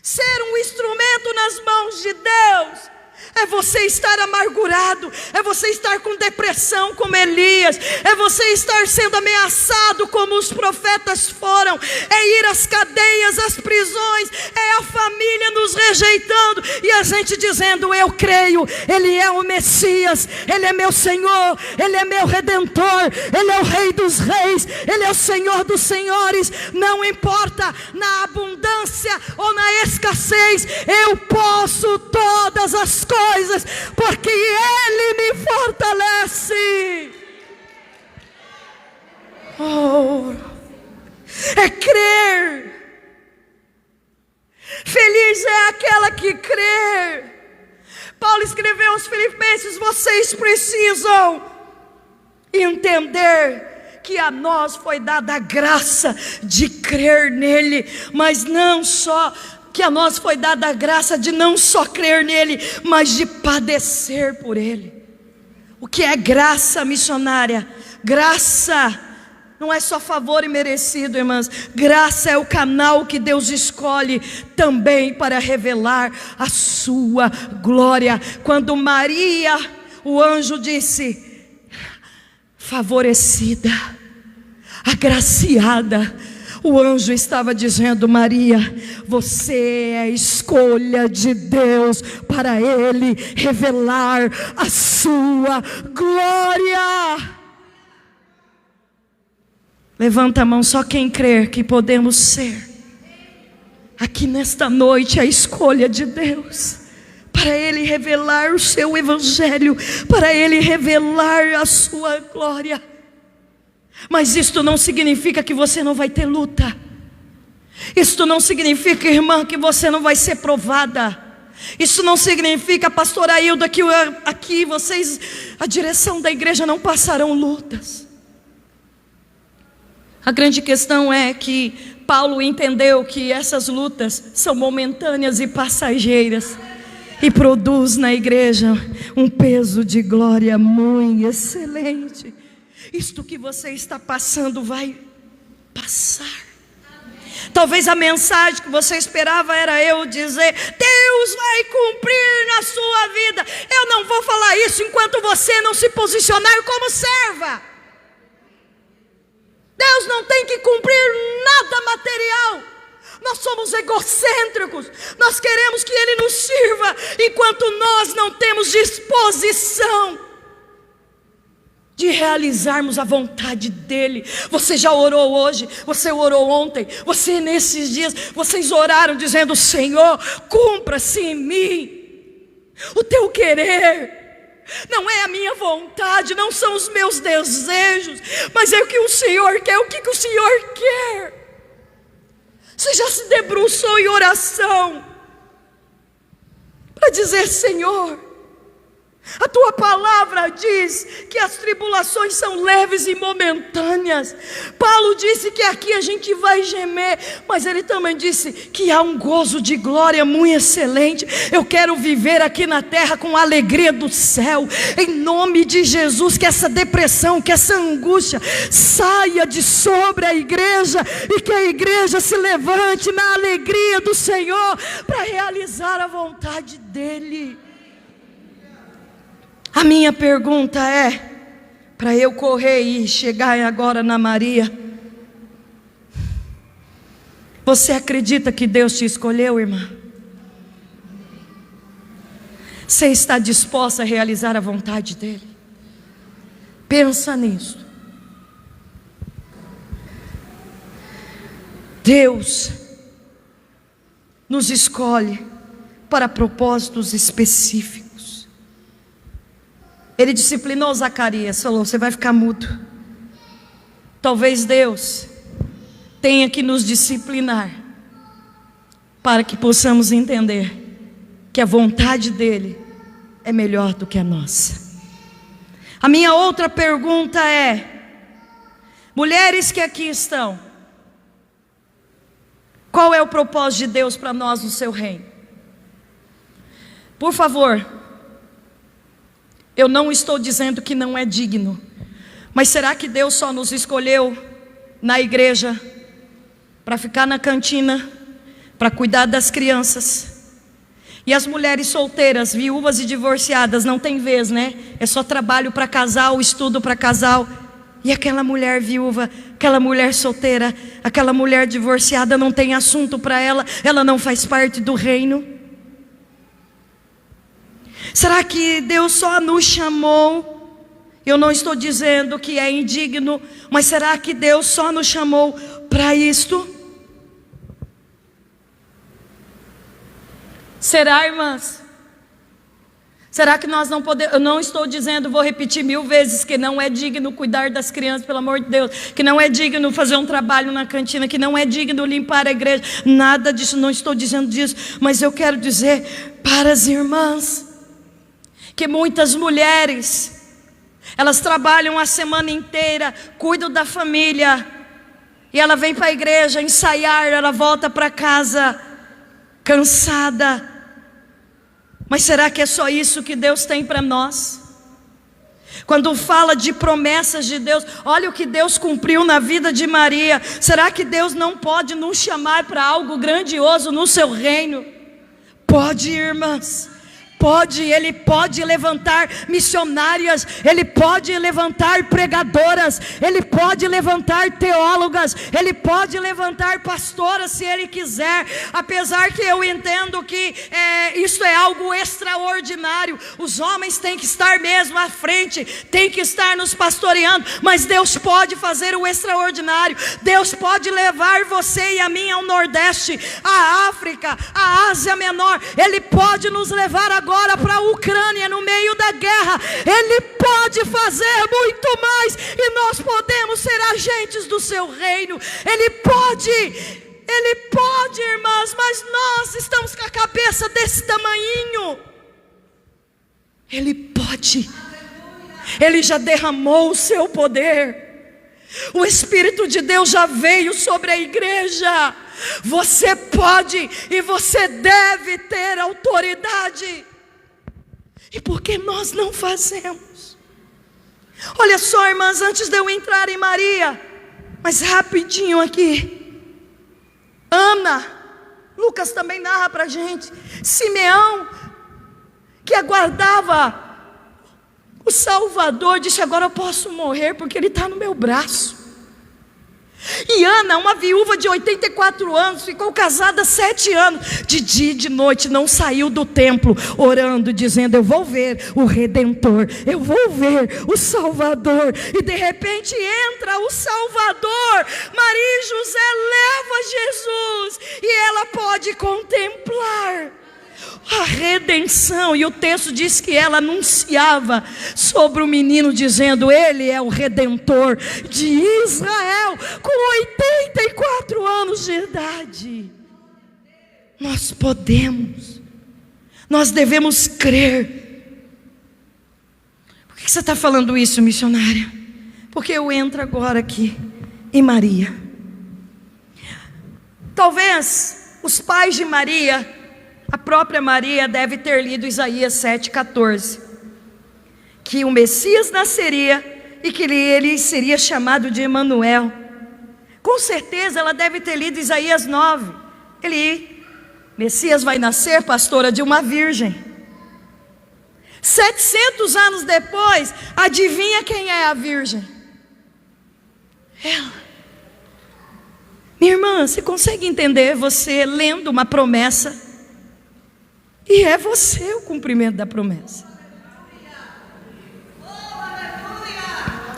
Speaker 1: Ser um instrumento nas mãos de Deus é você estar amargurado, é você estar com depressão como Elias, é você estar sendo ameaçado como os profetas foram, é ir às cadeias, às prisões, é a família nos rejeitando e a gente dizendo: eu creio, Ele é o Messias, Ele é meu Senhor, Ele é meu Redentor, Ele é o Rei dos Reis, Ele é o Senhor dos Senhores. Não importa na abundância ou na escassez, eu posso todas as coisas, porque Ele me fortalece. É crer. Feliz é aquela que crê. Paulo escreveu aos Filipenses: vocês precisam entender que a nós foi dada a graça de crer nele, mas não só que a nós foi dada a graça de não só crer nele, mas de padecer por ele. O que é graça, missionária? Graça não é só favor imerecido, irmãs. Graça é o canal que Deus escolhe também para revelar a sua glória. Quando Maria, o anjo disse: favorecida, agraciada, o anjo estava dizendo: Maria, você é a escolha de Deus para Ele revelar a sua glória. Levanta a mão só quem crer que podemos ser aqui nesta noite a escolha de Deus para Ele revelar o seu evangelho, para Ele revelar a sua glória. Mas isto não significa que você não vai ter luta. Isto não significa, irmã, que você não vai ser provada. Isso não significa, pastora Hilda, que aqui vocês, a direção da igreja, não passarão lutas. A grande questão é que Paulo entendeu que essas lutas são momentâneas e passageiras, e produz na igreja um peso de glória muito excelente. Isto que você está passando vai passar. Talvez a mensagem que você esperava era eu dizer: Deus vai cumprir na sua vida. Eu não vou falar isso enquanto você não se posicionar como serva. Deus não tem que cumprir nada material. Nós somos egocêntricos. Nós queremos que Ele nos sirva enquanto nós não temos disposição de realizarmos a vontade dEle. Você já orou hoje, você orou ontem, você nesses dias, vocês oraram dizendo: Senhor, cumpra-se em mim o teu querer. Não é a minha vontade, não são os meus desejos, mas é o que o Senhor quer. O que o Senhor quer? Você já se debruçou em oração para dizer: Senhor, a tua palavra diz que as tribulações são leves e momentâneas. Paulo disse que aqui a gente vai gemer, mas ele também disse que há um gozo de glória muito excelente. Eu quero viver aqui na terra com a alegria do céu. Em nome de Jesus, que essa depressão, que essa angústia saia de sobre a igreja, e que a igreja se levante na alegria do Senhor para realizar a vontade dEle. A minha pergunta é, para eu correr e chegar agora na Maria: você acredita que Deus te escolheu, irmã? Você está disposta a realizar a vontade dEle? Pensa nisso. Deus nos escolhe para propósitos específicos. Ele disciplinou Zacarias, falou: você vai ficar mudo. Talvez Deus tenha que nos disciplinar para que possamos entender que a vontade dEle é melhor do que a nossa. A minha outra pergunta é: mulheres que aqui estão, qual é o propósito de Deus para nós no seu reino? Por favor, eu não estou dizendo que não é digno, mas será que Deus só nos escolheu na igreja para ficar na cantina, para cuidar das crianças? E as mulheres solteiras, viúvas e divorciadas não tem vez, né? É só trabalho para casal, estudo para casal. E aquela mulher viúva, aquela mulher solteira, aquela mulher divorciada, não tem assunto para ela, ela não faz parte do reino. Será que Deus só nos chamou? Eu não estou dizendo que é indigno, mas será que Deus só nos chamou para isto? Será, irmãs? Será que nós não podemos? Eu não estou dizendo, vou repetir 1000 vezes, que não é digno cuidar das crianças, pelo amor de Deus, que não é digno fazer um trabalho na cantina, que não é digno limpar a igreja, nada disso, não estou dizendo disso, mas eu quero dizer para as irmãs, que muitas mulheres, elas trabalham a semana inteira, cuidam da família, e ela vem para a igreja ensaiar, ela volta para casa cansada. Mas será que é só isso que Deus tem para nós? Quando fala de promessas de Deus, olha o que Deus cumpriu na vida de Maria. Será que Deus não pode nos chamar para algo grandioso no seu reino? Pode, irmãs. Pode, Ele pode levantar missionárias, Ele pode levantar pregadoras, Ele pode levantar teólogas, Ele pode levantar pastoras se Ele quiser. Apesar que eu entendo que isso é algo extraordinário, os homens têm que estar mesmo à frente, têm que estar nos pastoreando, mas Deus pode fazer o extraordinário. Deus pode levar você e a mim ao Nordeste, à África, à Ásia Menor. Ele pode nos levar agora para a Ucrânia, no meio da guerra. Ele pode fazer muito mais, e nós podemos ser agentes do seu reino. Ele pode, irmãs, mas nós estamos com a cabeça desse tamanhinho. Ele pode. Ele já derramou o seu poder. O Espírito de Deus já veio sobre a igreja. Você pode e você deve ter autoridade. E por que nós não fazemos? Olha só, irmãs, antes de eu entrar em Maria, mas rapidinho aqui, Ana, Lucas também narra para a gente, Simeão, que aguardava o Salvador, disse: agora eu posso morrer porque Ele está no meu braço. E Ana, uma viúva de 84 anos, ficou casada 7 anos, de dia e de noite não saiu do templo, orando, dizendo: eu vou ver o Redentor, eu vou ver o Salvador. E de repente entra o Salvador. Maria e José levam Jesus, e ela pode contemplar a redenção. E o texto diz que ela anunciava sobre o menino, dizendo: ele é o Redentor de Israel, com 84 anos de idade. Nós podemos, nós devemos crer. Por que você está falando isso, missionária? Porque eu entro agora aqui em Maria. Talvez os pais de Maria, a própria Maria deve ter lido Isaías 7,14, que o Messias nasceria e que ele seria chamado de Emanuel. Com certeza ela deve ter lido Isaías 9, Messias vai nascer, pastora, de uma virgem. 700 anos depois, adivinha quem é a virgem? Ela. Minha irmã, você consegue entender, você lendo uma promessa, E é você o cumprimento da promessa.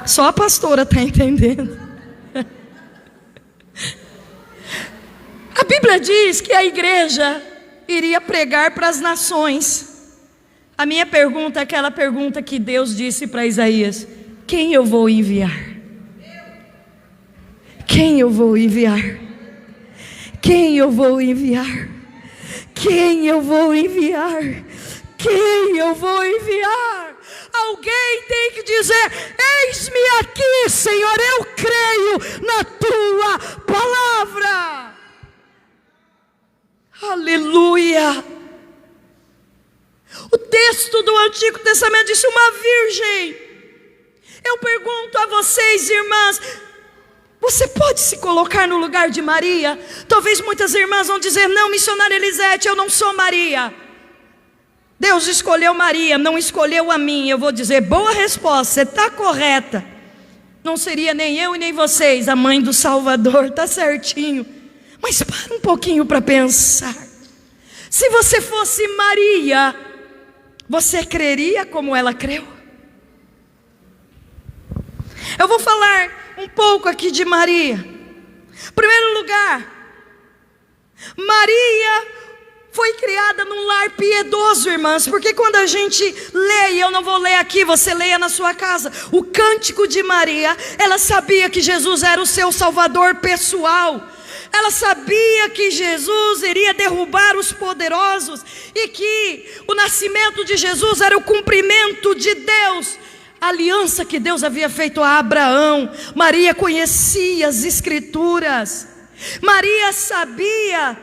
Speaker 1: Só a pastora está entendendo. A Bíblia diz que a igreja iria pregar para as nações. A minha pergunta é aquela pergunta que Deus disse para Isaías: quem eu vou enviar? Quem eu vou enviar? Quem eu vou enviar? Quem eu vou enviar? Quem eu vou enviar? Alguém tem que dizer: eis-me aqui, Senhor, eu creio na tua palavra. Aleluia. O texto do Antigo Testamento disse uma virgem. Eu pergunto a vocês, irmãs, você pode se colocar no lugar de Maria? Talvez muitas irmãs vão dizer: não, missionária Elisete, eu não sou Maria. Deus escolheu Maria, não escolheu a mim. Eu vou dizer: boa resposta, você está correta. Não seria nem eu e nem vocês a mãe do Salvador, está certinho. Mas para um pouquinho para pensar. Se você fosse Maria, você creria como ela creu? Eu vou falar um pouco aqui de Maria. Em primeiro lugar, Maria foi criada num lar piedoso, irmãs. Porque quando a gente lê, e eu não vou ler aqui, você leia na sua casa, o Cântico de Maria, ela sabia que Jesus era o seu Salvador pessoal. Ela sabia que Jesus iria derrubar os poderosos e que o nascimento de Jesus era o cumprimento de Deus, a aliança que Deus havia feito a Abraão. Maria conhecia as Escrituras. Maria sabia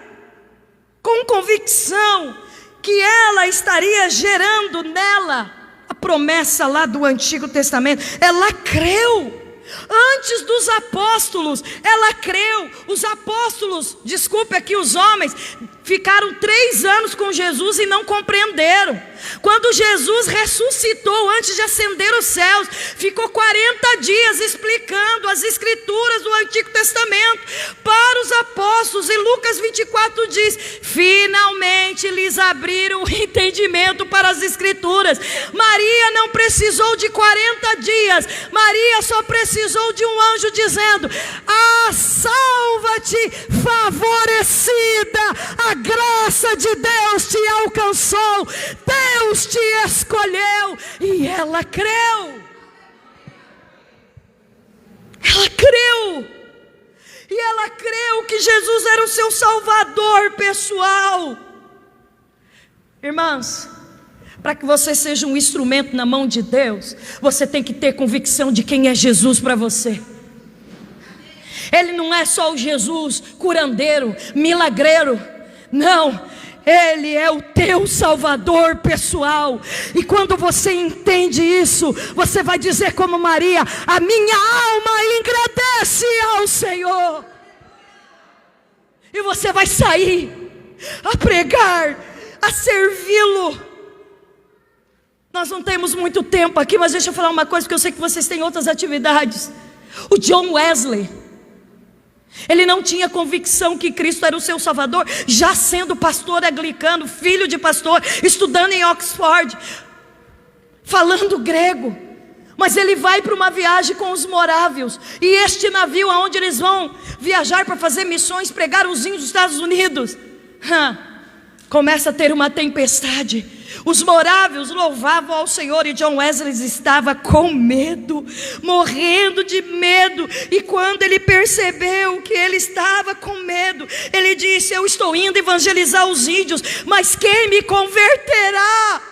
Speaker 1: com convicção que ela estaria gerando nela a promessa lá do Antigo Testamento. Ela creu. Antes dos apóstolos, ela creu. Os apóstolos, desculpe aqui os homens, ficaram 3 anos com Jesus e não compreenderam. Quando Jesus ressuscitou, antes de ascender os céus, ficou 40 dias explicando as Escrituras do Antigo Testamento para os apóstolos. E Lucas 24 diz: finalmente lhes abriram o entendimento para as Escrituras. Maria não precisou de 40 dias. Maria só precisou de um anjo dizendo: ah, salva-te, favorecida, a graça de Deus te alcançou, Deus te escolheu. E ela creu. Ela creu. E ela creu que Jesus era o seu Salvador pessoal. Irmãs, para que você seja um instrumento na mão de Deus, você tem que ter convicção de quem é Jesus para você. Ele não é só o Jesus curandeiro, milagreiro. Não, Ele é o teu Salvador pessoal. E quando você entende isso, você vai dizer como Maria: a minha alma engrandece ao Senhor. E você vai sair a pregar, a servi-lo. Nós não temos muito tempo aqui, mas deixa eu falar uma coisa, porque eu sei que vocês têm outras atividades. O John Wesley, ele não tinha convicção que Cristo era o seu Salvador, já sendo pastor anglicano, filho de pastor, estudando em Oxford, falando grego. Mas ele vai para uma viagem com os morávios, e este navio aonde eles vão viajar para fazer missões, pregar os índios dos Estados Unidos, começa a ter uma tempestade. Os morávios louvavam ao Senhor e John Wesley estava com medo, morrendo de medo. E quando ele percebeu que ele estava com medo, ele disse: eu estou indo evangelizar os índios, mas quem me converterá?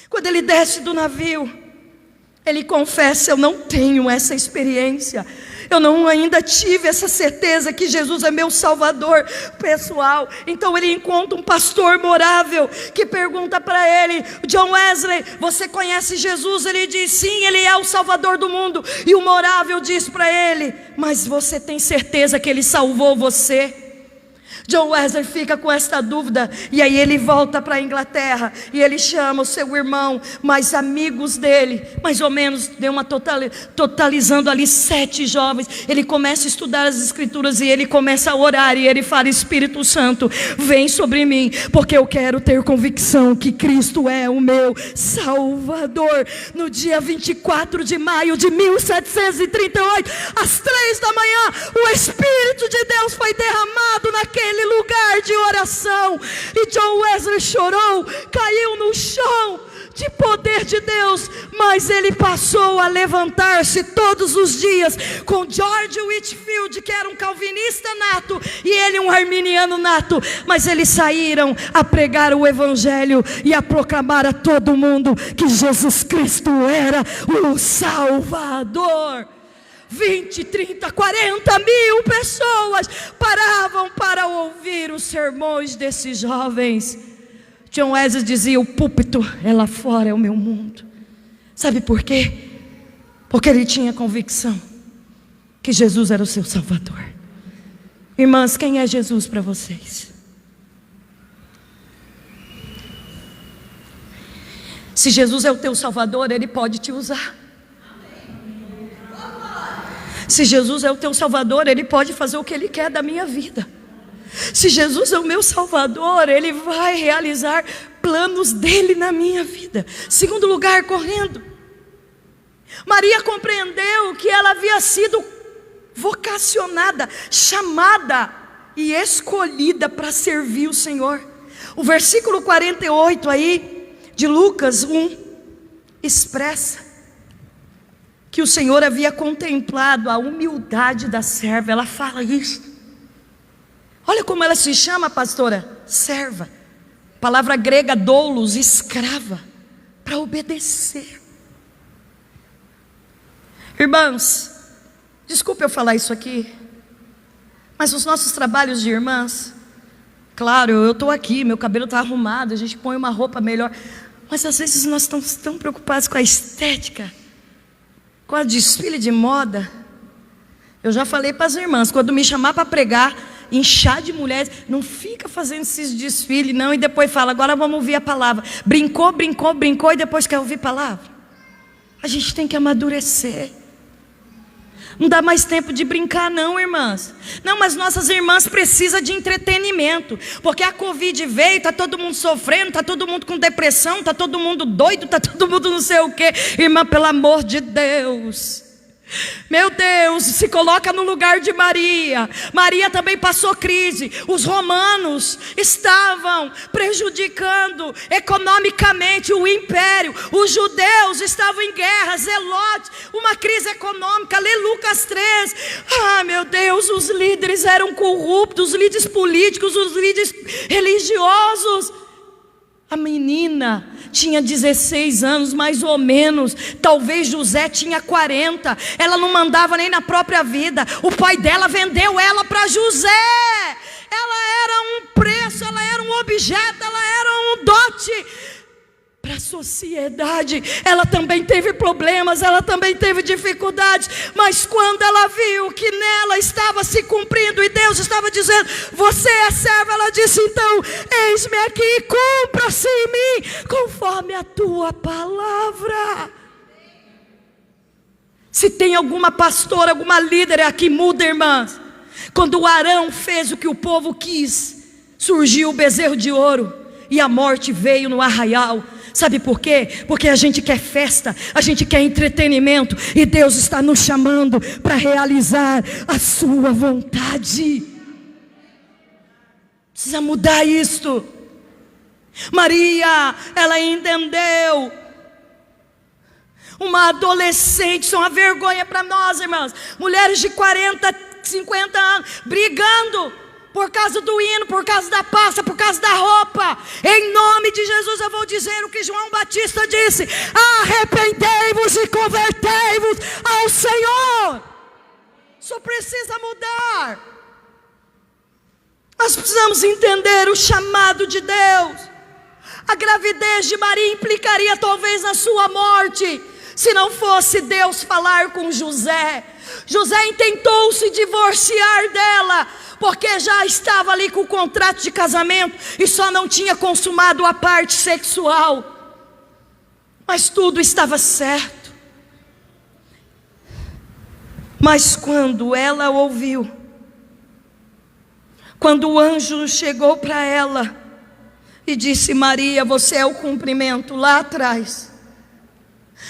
Speaker 1: Quando ele desce do navio, ele confessa: eu não tenho essa experiência. Eu não ainda tive essa certeza que Jesus é meu Salvador pessoal. Então ele encontra um pastor morável que pergunta para ele: John Wesley, você conhece Jesus? Ele diz: sim, ele é o Salvador do mundo. E o morável diz para ele: mas você tem certeza que ele salvou você? John Wesley fica com esta dúvida, e aí ele volta para a Inglaterra, e ele chama o seu irmão, mais amigos dele, mais ou menos, deu uma totalizando ali 7 jovens. Ele começa a estudar as escrituras, e ele começa a orar, e ele fala: Espírito Santo, vem sobre mim, porque eu quero ter convicção que Cristo é o meu Salvador. No dia 24 de maio de 1738, às 3 da manhã, o Espírito de Deus foi derramado naquele lugar de oração, e John Wesley chorou, caiu no chão de poder de Deus, mas ele passou a levantar-se todos os dias com George Whitefield, que era um calvinista nato, e ele um arminiano nato, mas eles saíram a pregar o evangelho e a proclamar a todo mundo que Jesus Cristo era o Salvador. 20, 30, 40 mil pessoas paravam para ouvir os sermões desses jovens. John Wesley dizia: o púlpito é lá fora, é o meu mundo. Sabe por quê? Porque ele tinha convicção que Jesus era o seu Salvador. Irmãs, quem é Jesus para vocês? Se Jesus é o teu Salvador, Ele pode te usar. Se Jesus é o teu Salvador, Ele pode fazer o que Ele quer da minha vida. Se Jesus é o meu Salvador, Ele vai realizar planos dEle na minha vida. Segundo lugar, correndo, Maria compreendeu que ela havia sido vocacionada, chamada e escolhida para servir o Senhor. O versículo 48 aí, de Lucas 1, expressa que o Senhor havia contemplado a humildade da serva. Ela fala isso. Olha como ela se chama, pastora: serva. Palavra grega doulos, escrava, para obedecer. Irmãs, desculpe eu falar isso aqui, mas os nossos trabalhos de irmãs, claro, eu estou aqui, meu cabelo está arrumado, a gente põe uma roupa melhor, mas às vezes nós estamos tão preocupados com a estética, com a desfile de moda. Eu já falei para as irmãs, quando me chamar para pregar em chá de mulheres, não fica fazendo esses desfiles não, e depois fala: agora vamos ouvir a palavra. Brincou e depois quer ouvir palavra. A gente tem que amadurecer. Não dá mais tempo de brincar não, irmãs. Não, mas nossas irmãs precisam de entretenimento, porque a Covid veio, está todo mundo sofrendo, está todo mundo com depressão, está todo mundo doido, está todo mundo não sei o quê. Irmã, pelo amor de Deus, meu Deus, se coloca no lugar de Maria. Maria também passou crise. Os romanos estavam prejudicando economicamente o império. Os judeus estavam em guerra, zelotes, uma crise econômica. Lê Lucas 3. Ah, meu Deus, os líderes eram corruptos, os líderes políticos, os líderes religiosos. A menina tinha 16 anos, mais ou menos. Talvez José tinha 40. Ela não mandava nem na própria vida. O pai dela vendeu ela para José. Ela era um preço, ela era um objeto, ela era um dote para a sociedade. Ela também teve problemas, ela também teve dificuldades, mas quando ela viu que nela estava se cumprindo e Deus estava dizendo: você é serva, ela disse: então eis-me aqui, cumpra-se em mim conforme a tua palavra. Se tem alguma pastora, alguma líder aqui, muda, irmãs. Quando o Arão fez o que o povo quis, surgiu o bezerro de ouro e a morte veio no arraial. Sabe por quê? Porque a gente quer festa, a gente quer entretenimento, e Deus está nos chamando para realizar a sua vontade. Precisa mudar isto. Maria, ela entendeu. Uma adolescente, isso é uma vergonha para nós, irmãos. Mulheres de 40, 50 anos, brigando por causa do hino, por causa da pasta, por causa da roupa. Em nome de Jesus eu vou dizer o que João Batista disse: arrependei-vos e convertei-vos ao Senhor. Só precisa mudar. Nós precisamos entender o chamado de Deus. A gravidez de Maria implicaria talvez na sua morte. se não fosse Deus falar com José. José intentou se divorciar dela, porque já estava ali com o contrato de casamento e só não tinha consumado a parte sexual. Mas tudo estava certo. Mas quando ela ouviu, quando o anjo chegou para ela e disse: Maria, você é o cumprimento lá atrás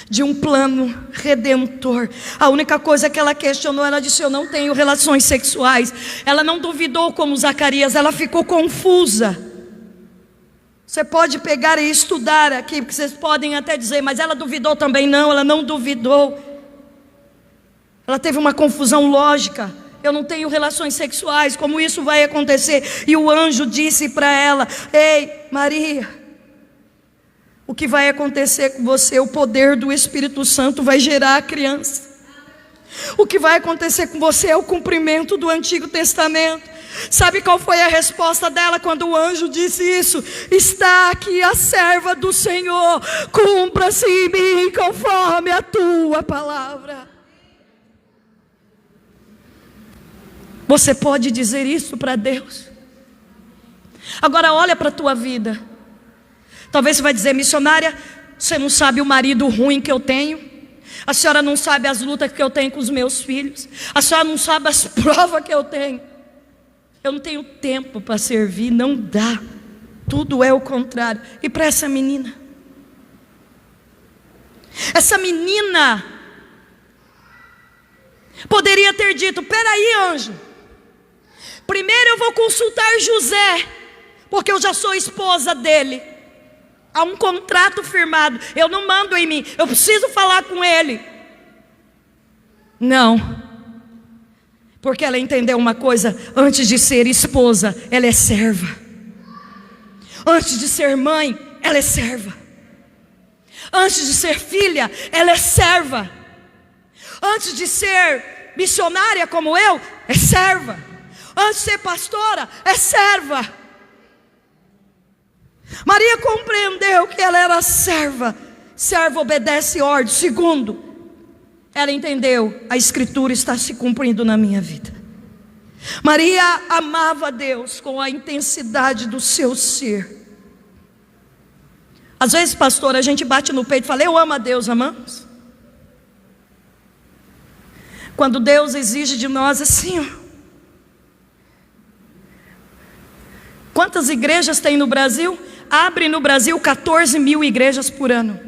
Speaker 1: de um plano redentor. A única coisa que ela questionou, ela disse: eu não tenho relações sexuais. Ela não duvidou como Zacarias, ela ficou confusa. Você pode pegar e estudar aqui, porque vocês podem até dizer, mas ela duvidou também. Não, ela não duvidou. Ela teve uma confusão lógica. Eu não tenho relações sexuais, como isso vai acontecer? E o anjo disse para ela: ei, Maria, o que vai acontecer com você? O poder do Espírito Santo vai gerar a criança. O que vai acontecer com você é o cumprimento do Antigo Testamento. Sabe qual foi a resposta dela quando o anjo disse isso? Está aqui a serva do Senhor, cumpra-se em mim conforme a tua palavra. Você pode dizer isso para Deus? Agora olha para a tua vida. Talvez você vai dizer: missionária, você não sabe o marido ruim que eu tenho. A senhora não sabe as lutas que eu tenho com os meus filhos. A senhora não sabe as provas que eu tenho. Eu não tenho tempo para servir, não dá. Tudo é o contrário. E para essa menina? Essa menina poderia ter dito: peraí, anjo, primeiro eu vou consultar José, porque eu já sou esposa dele. Há um contrato firmado, eu não mando em mim, eu preciso falar com ele. Não, porque ela entendeu uma coisa: antes de ser esposa, ela é serva. Antes de ser mãe, ela é serva. Antes de ser filha, ela é serva. Antes de ser missionária como eu, é serva. Antes de ser pastora, é serva. Maria compreendeu que ela era serva. Serva obedece ordem. Segundo, ela entendeu: a Escritura está se cumprindo na minha vida. Maria amava a Deus com a intensidade do seu ser. Às vezes, pastor, a gente bate no peito e fala: eu amo a Deus. Amamos? Quando Deus exige de nós assim, ó. Quantas igrejas tem no Brasil? Abre no Brasil 14 mil igrejas por ano.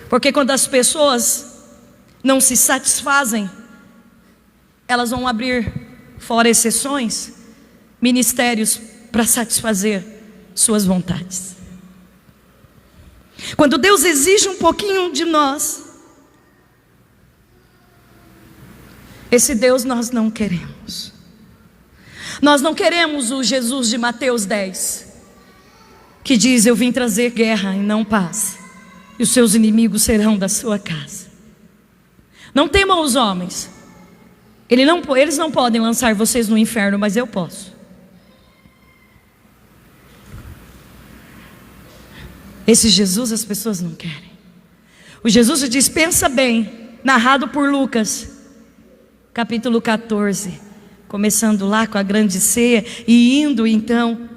Speaker 1: Porque quando as pessoas não se satisfazem, elas vão abrir, fora exceções, ministérios para satisfazer suas vontades. Quando Deus exige um pouquinho de nós, esse Deus nós não queremos. Nós não queremos o Jesus de Mateus 10, que diz: eu vim trazer guerra e não paz, e os seus inimigos serão da sua casa. Não temam os homens. Eles não podem lançar vocês no inferno, mas eu posso. Esse Jesus as pessoas não querem. O Jesus diz: pensa bem, narrado por Lucas, capítulo 14, começando lá com a grande ceia e indo então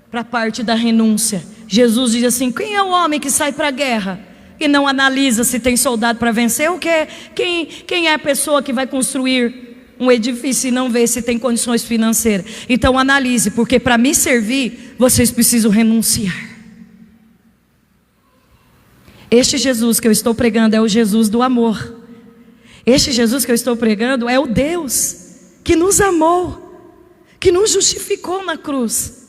Speaker 1: para a parte da renúncia. Jesus diz assim: quem é o homem que sai para a guerra e não analisa se tem soldado para vencer? O que? Quem é a pessoa que vai construir um edifício e não vê se tem condições financeiras? Então analise, porque para me servir, vocês precisam renunciar. Este Jesus que eu estou pregando é o Jesus do amor. Este Jesus que eu estou pregando é o Deus que nos amou, que nos justificou na cruz,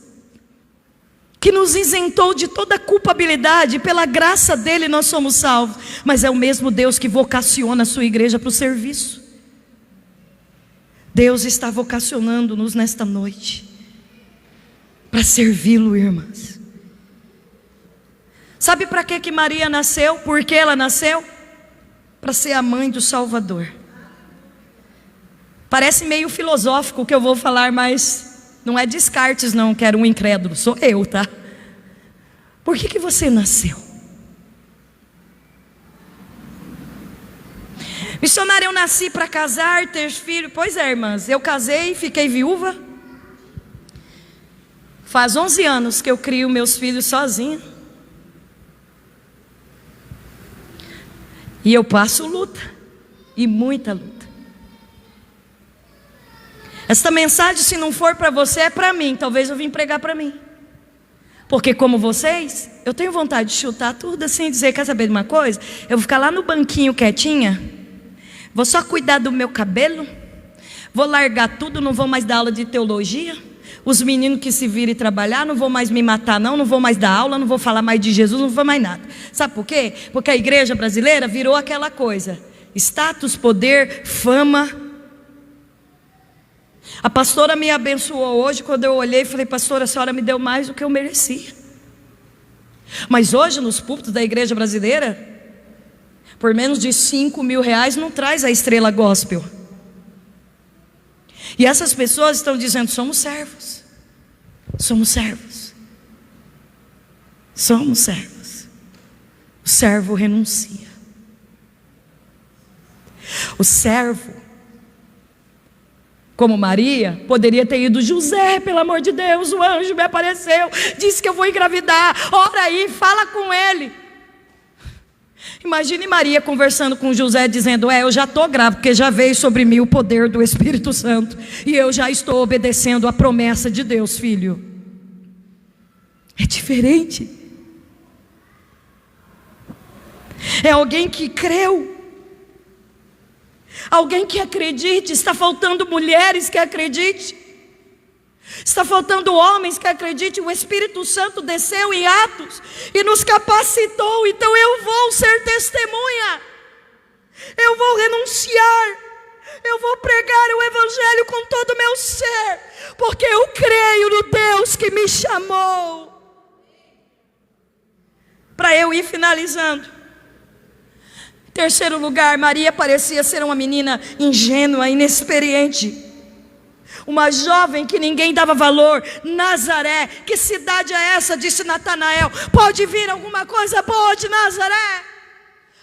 Speaker 1: que nos isentou de toda culpabilidade. Pela graça dele nós somos salvos. Mas é o mesmo Deus que vocaciona a sua igreja para o serviço. Deus está vocacionando-nos nesta noite para servi-lo, irmãs. Sabe para que Maria nasceu? Por que ela nasceu? Para ser a mãe do Salvador. Parece meio filosófico o que eu vou falar, mas não é Descartes não, que era um incrédulo, sou eu, tá? Por que você nasceu? Missionária, eu nasci para casar, ter filho. Pois é, irmãs, eu casei, fiquei viúva. Faz 11 anos que eu crio meus filhos sozinha. E eu passo luta, e muita luta. Esta mensagem, se não for para você, é para mim. Talvez eu vim pregar para mim. Porque como vocês, eu tenho vontade de chutar tudo assim e dizer, quer saber de uma coisa? Eu vou ficar lá no banquinho quietinha, vou só cuidar do meu cabelo, vou largar tudo, não vou mais dar aula de teologia. Os meninos que se virem trabalhar, não vou mais me matar não vou mais dar aula, não vou falar mais de Jesus, não vou mais nada. Sabe por quê? Porque a igreja brasileira virou aquela coisa, status, poder, fama. A pastora me abençoou hoje, quando eu olhei e falei, pastora, a senhora me deu mais do que eu merecia. Mas hoje nos púlpitos da igreja brasileira, por menos de 5 mil reais não traz a estrela gospel. E essas pessoas estão dizendo, somos servos. Somos servos. Somos servos. O servo renuncia. O servo, como Maria, poderia ter ido, José, pelo amor de Deus, o anjo me apareceu, disse que eu vou engravidar, ora aí, fala com ele. Imagine Maria conversando com José, dizendo, eu já estou grávida, porque já veio sobre mim o poder do Espírito Santo, e eu já estou obedecendo a promessa de Deus, filho. É diferente. É alguém que creu. Alguém que acredite. Está faltando mulheres que acreditem. Está faltando homens que acreditem. O Espírito Santo desceu em Atos e nos capacitou. Então eu vou ser testemunha. Eu vou renunciar. Eu vou pregar o Evangelho com todo o meu ser, porque eu creio no Deus que me chamou. Para eu ir finalizando. Terceiro lugar, Maria parecia ser uma menina ingênua, inexperiente. Uma jovem que ninguém dava valor. Nazaré, que cidade é essa? Disse Natanael. Pode vir alguma coisa boa de Nazaré?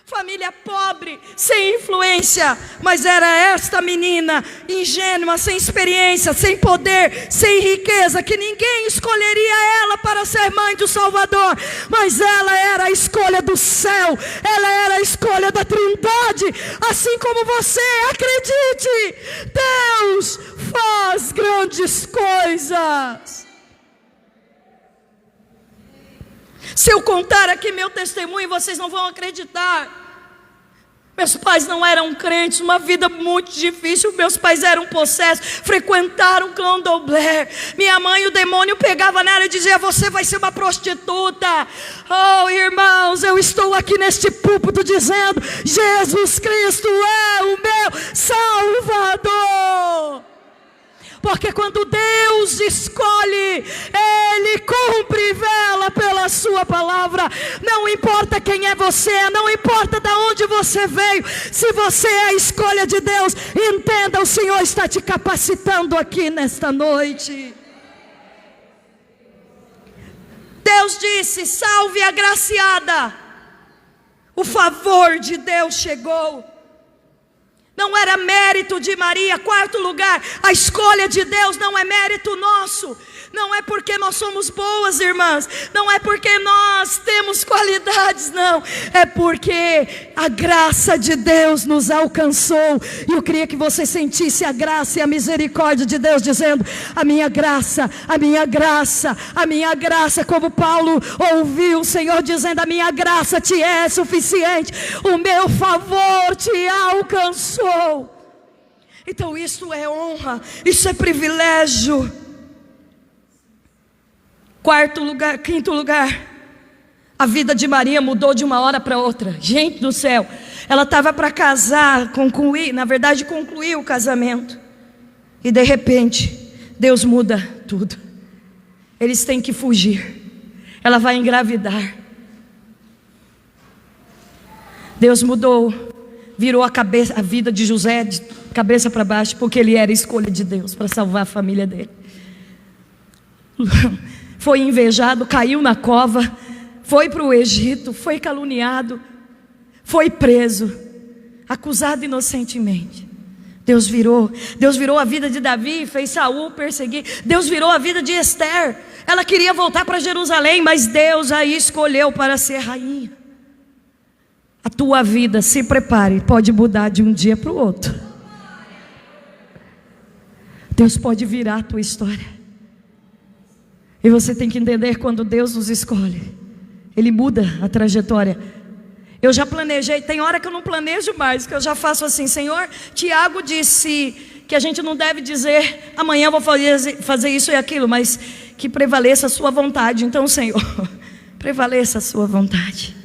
Speaker 1: Família pobre, sem influência, mas era esta menina ingênua, sem experiência, sem poder, sem riqueza, que ninguém escolheria ela para ser mãe do Salvador, mas ela era a escolha do céu, ela era a escolha da Trindade. Assim como você, acredite, Deus faz grandes coisas. Se eu contar aqui meu testemunho, vocês não vão acreditar. Meus pais não eram crentes, uma vida muito difícil. Meus pais eram possessos, frequentaram o candomblé. Minha mãe, o demônio pegava nela e dizia, você vai ser uma prostituta. Oh, irmãos, eu estou aqui neste púlpito dizendo, Jesus Cristo é o meu Salvador. Porque quando Deus escolhe, Ele cumpre e vela pela sua palavra. Não importa quem é você, não importa de onde você veio, se você é a escolha de Deus, entenda, o Senhor está te capacitando aqui nesta noite. Deus disse, salve a agraciada. O favor de Deus chegou. Não era mérito de Maria. Quarto lugar, a escolha de Deus não é mérito nosso. Não é porque nós somos boas, irmãs. Não é porque nós temos qualidades, não. É porque a graça de Deus nos alcançou. E eu queria que você sentisse a graça e a misericórdia de Deus, dizendo, a minha graça, a minha graça, a minha graça. Como Paulo ouviu o Senhor dizendo, a minha graça te é suficiente, o meu favor te alcançou. Então isso é honra, isso é privilégio. Quinto lugar, a vida de Maria mudou de uma hora para outra. Gente do céu, ela estava para casar, concluir o casamento. E de repente, Deus muda tudo. Eles têm que fugir. Ela vai engravidar. Deus mudou, virou a vida de José de cabeça para baixo, porque ele era a escolha de Deus para salvar a família dele. Foi invejado, caiu na cova, foi para o Egito, foi caluniado, foi preso. acusado inocentemente. Deus virou a vida de Davi, fez Saul perseguir. Deus virou a vida de Esther. Ela queria voltar para Jerusalém, mas Deus a escolheu para ser rainha. A tua vida, se prepare, pode mudar de um dia para o outro. Deus pode virar a tua história. E você tem que entender, quando Deus nos escolhe, Ele muda a trajetória. Eu já planejei, tem hora que eu não planejo mais, que eu já faço assim: Senhor, Tiago disse que a gente não deve dizer amanhã eu vou fazer isso e aquilo, mas que prevaleça a sua vontade. Então, Senhor, prevaleça a sua vontade.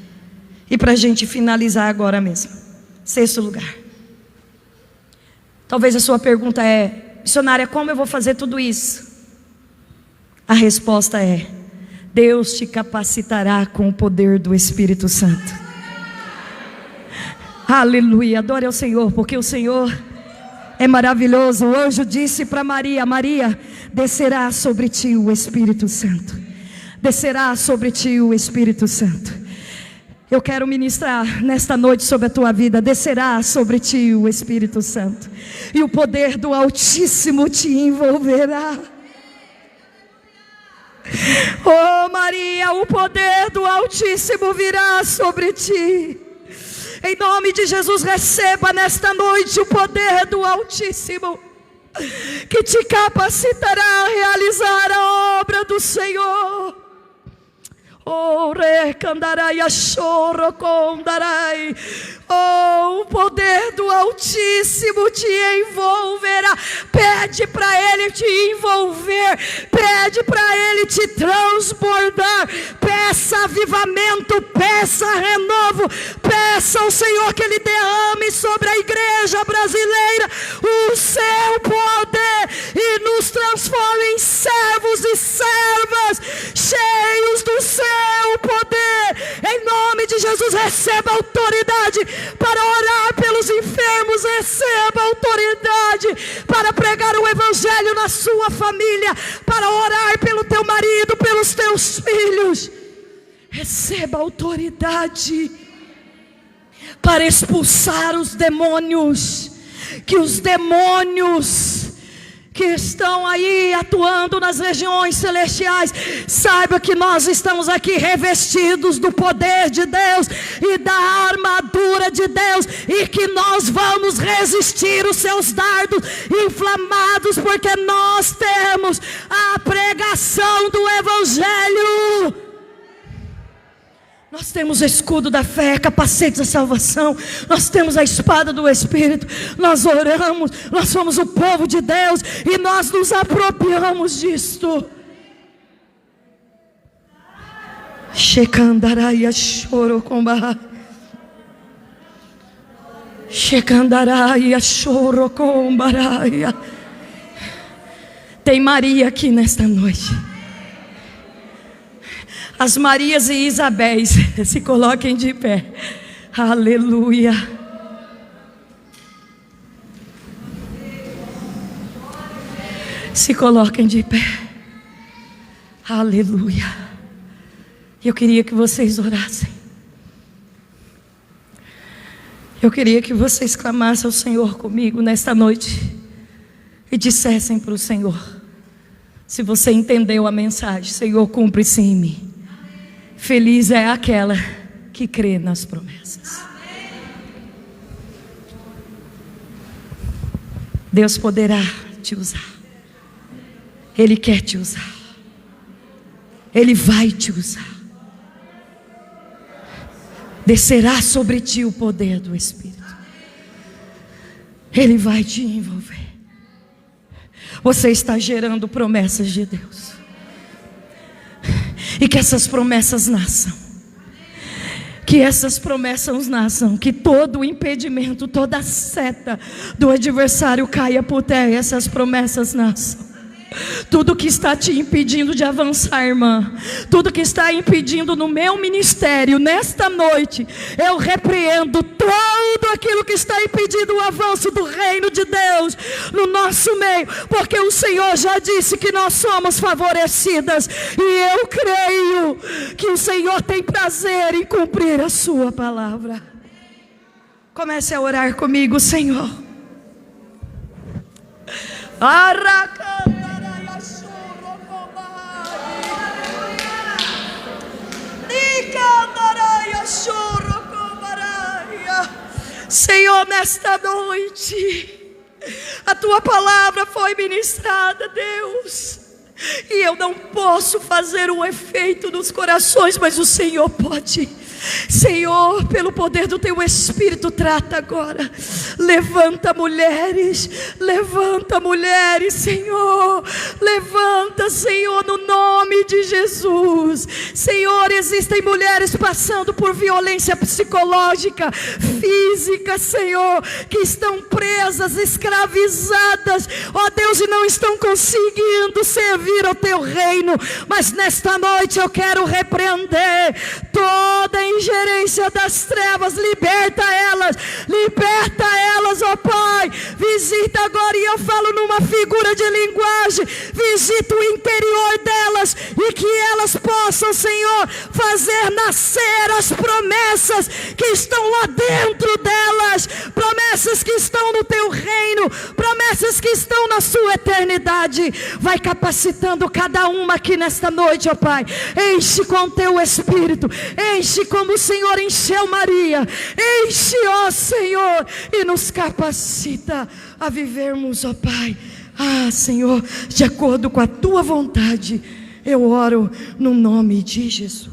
Speaker 1: E para a gente finalizar agora mesmo, 6º lugar. Talvez a sua pergunta é: missionária, como eu vou fazer tudo isso? A resposta é: Deus te capacitará com o poder do Espírito Santo. Aleluia, adore ao Senhor, porque o Senhor é maravilhoso. O anjo disse para Maria: Maria, descerá sobre ti o Espírito Santo. Descerá sobre ti o Espírito Santo. Eu quero ministrar nesta noite sobre a tua vida. Descerá sobre ti o Espírito Santo, e o poder do Altíssimo te envolverá. Oh Maria, o poder do Altíssimo virá sobre ti. Em nome de Jesus, receba nesta noite o poder do Altíssimo, que te capacitará a realizar a obra do Senhor. Oh, recandarai, achoro, condarai. Oh, o poder do Altíssimo te envolverá. Pede para Ele te envolver, pede para Ele te transbordar. Peça avivamento, peça renovo, peça ao Senhor que Ele derrame sobre a igreja brasileira o seu poder e nos transforme em servos e servas cheios do seu poder. Em nome de Jesus, receba autoridade para orar pelos enfermos, receba autoridade para pregar o Evangelho na sua família, para orar pelo teu marido, pelos teus filhos. Receba autoridade para expulsar os demônios, que os demônios que estão aí atuando nas regiões celestiais, saiba que nós estamos aqui revestidos do poder de Deus e da armadura de Deus, e que nós vamos resistir os seus dardos inflamados, porque nós temos a pregação do Evangelho. Nós temos o escudo da fé, capacete da salvação, nós temos a espada do Espírito, nós oramos, nós somos o povo de Deus e nós nos apropriamos disto. Shekandaraia chorocomba, Shekandaraia chorocombaraia. Tem Maria aqui nesta noite. As Marias e Isabéis, se coloquem de pé. Aleluia. Se coloquem de pé. Aleluia. Eu queria que vocês orassem. Eu queria que vocês clamassem ao Senhor comigo nesta noite e dissessem para o Senhor: se você entendeu a mensagem, Senhor, cumpre-se em mim. Feliz é aquela que crê nas promessas. Deus poderá te usar. Ele quer te usar. Ele vai te usar. Descerá sobre ti o poder do Espírito. Ele vai te envolver. Você está gerando promessas de Deus. E que essas promessas nasçam. Que essas promessas nasçam. Que todo o impedimento, toda a seta do adversário caia por terra. E essas promessas nasçam. Tudo que está te impedindo de avançar, irmã, tudo que está impedindo no meu ministério, nesta noite, eu repreendo tudo aquilo que está impedindo o avanço do reino de Deus no nosso meio, porque o Senhor já disse que nós somos favorecidas, e eu creio que o Senhor tem prazer em cumprir a sua palavra. Comece a orar comigo, Senhor. Senhor, nesta noite, a tua palavra foi ministrada, Deus, e eu não posso fazer um efeito nos corações, mas o Senhor pode. Senhor, pelo poder do teu Espírito, trata agora. Levanta mulheres, Senhor. Levanta, Senhor, no nome de Jesus. Senhor, existem mulheres passando por violência psicológica, física, Senhor, que estão presas, escravizadas, ó Deus, e não estão conseguindo servir ao teu reino. Mas nesta noite eu quero repreender toda ingerência das trevas. Liberta elas, ó Pai. Visita agora, e eu falo numa figura de linguagem, visita o interior delas, e que elas possam, Senhor, fazer nascer as promessas que estão lá dentro delas, promessas que estão no teu reino, promessas que estão na sua eternidade. Vai capacitando cada uma aqui nesta noite, ó Pai. Enche com teu Espírito, enche como o Senhor encheu Maria. Enche, ó Senhor, e nos capacita a vivermos, ó Pai. Senhor, de acordo com a tua vontade, eu oro no nome de Jesus.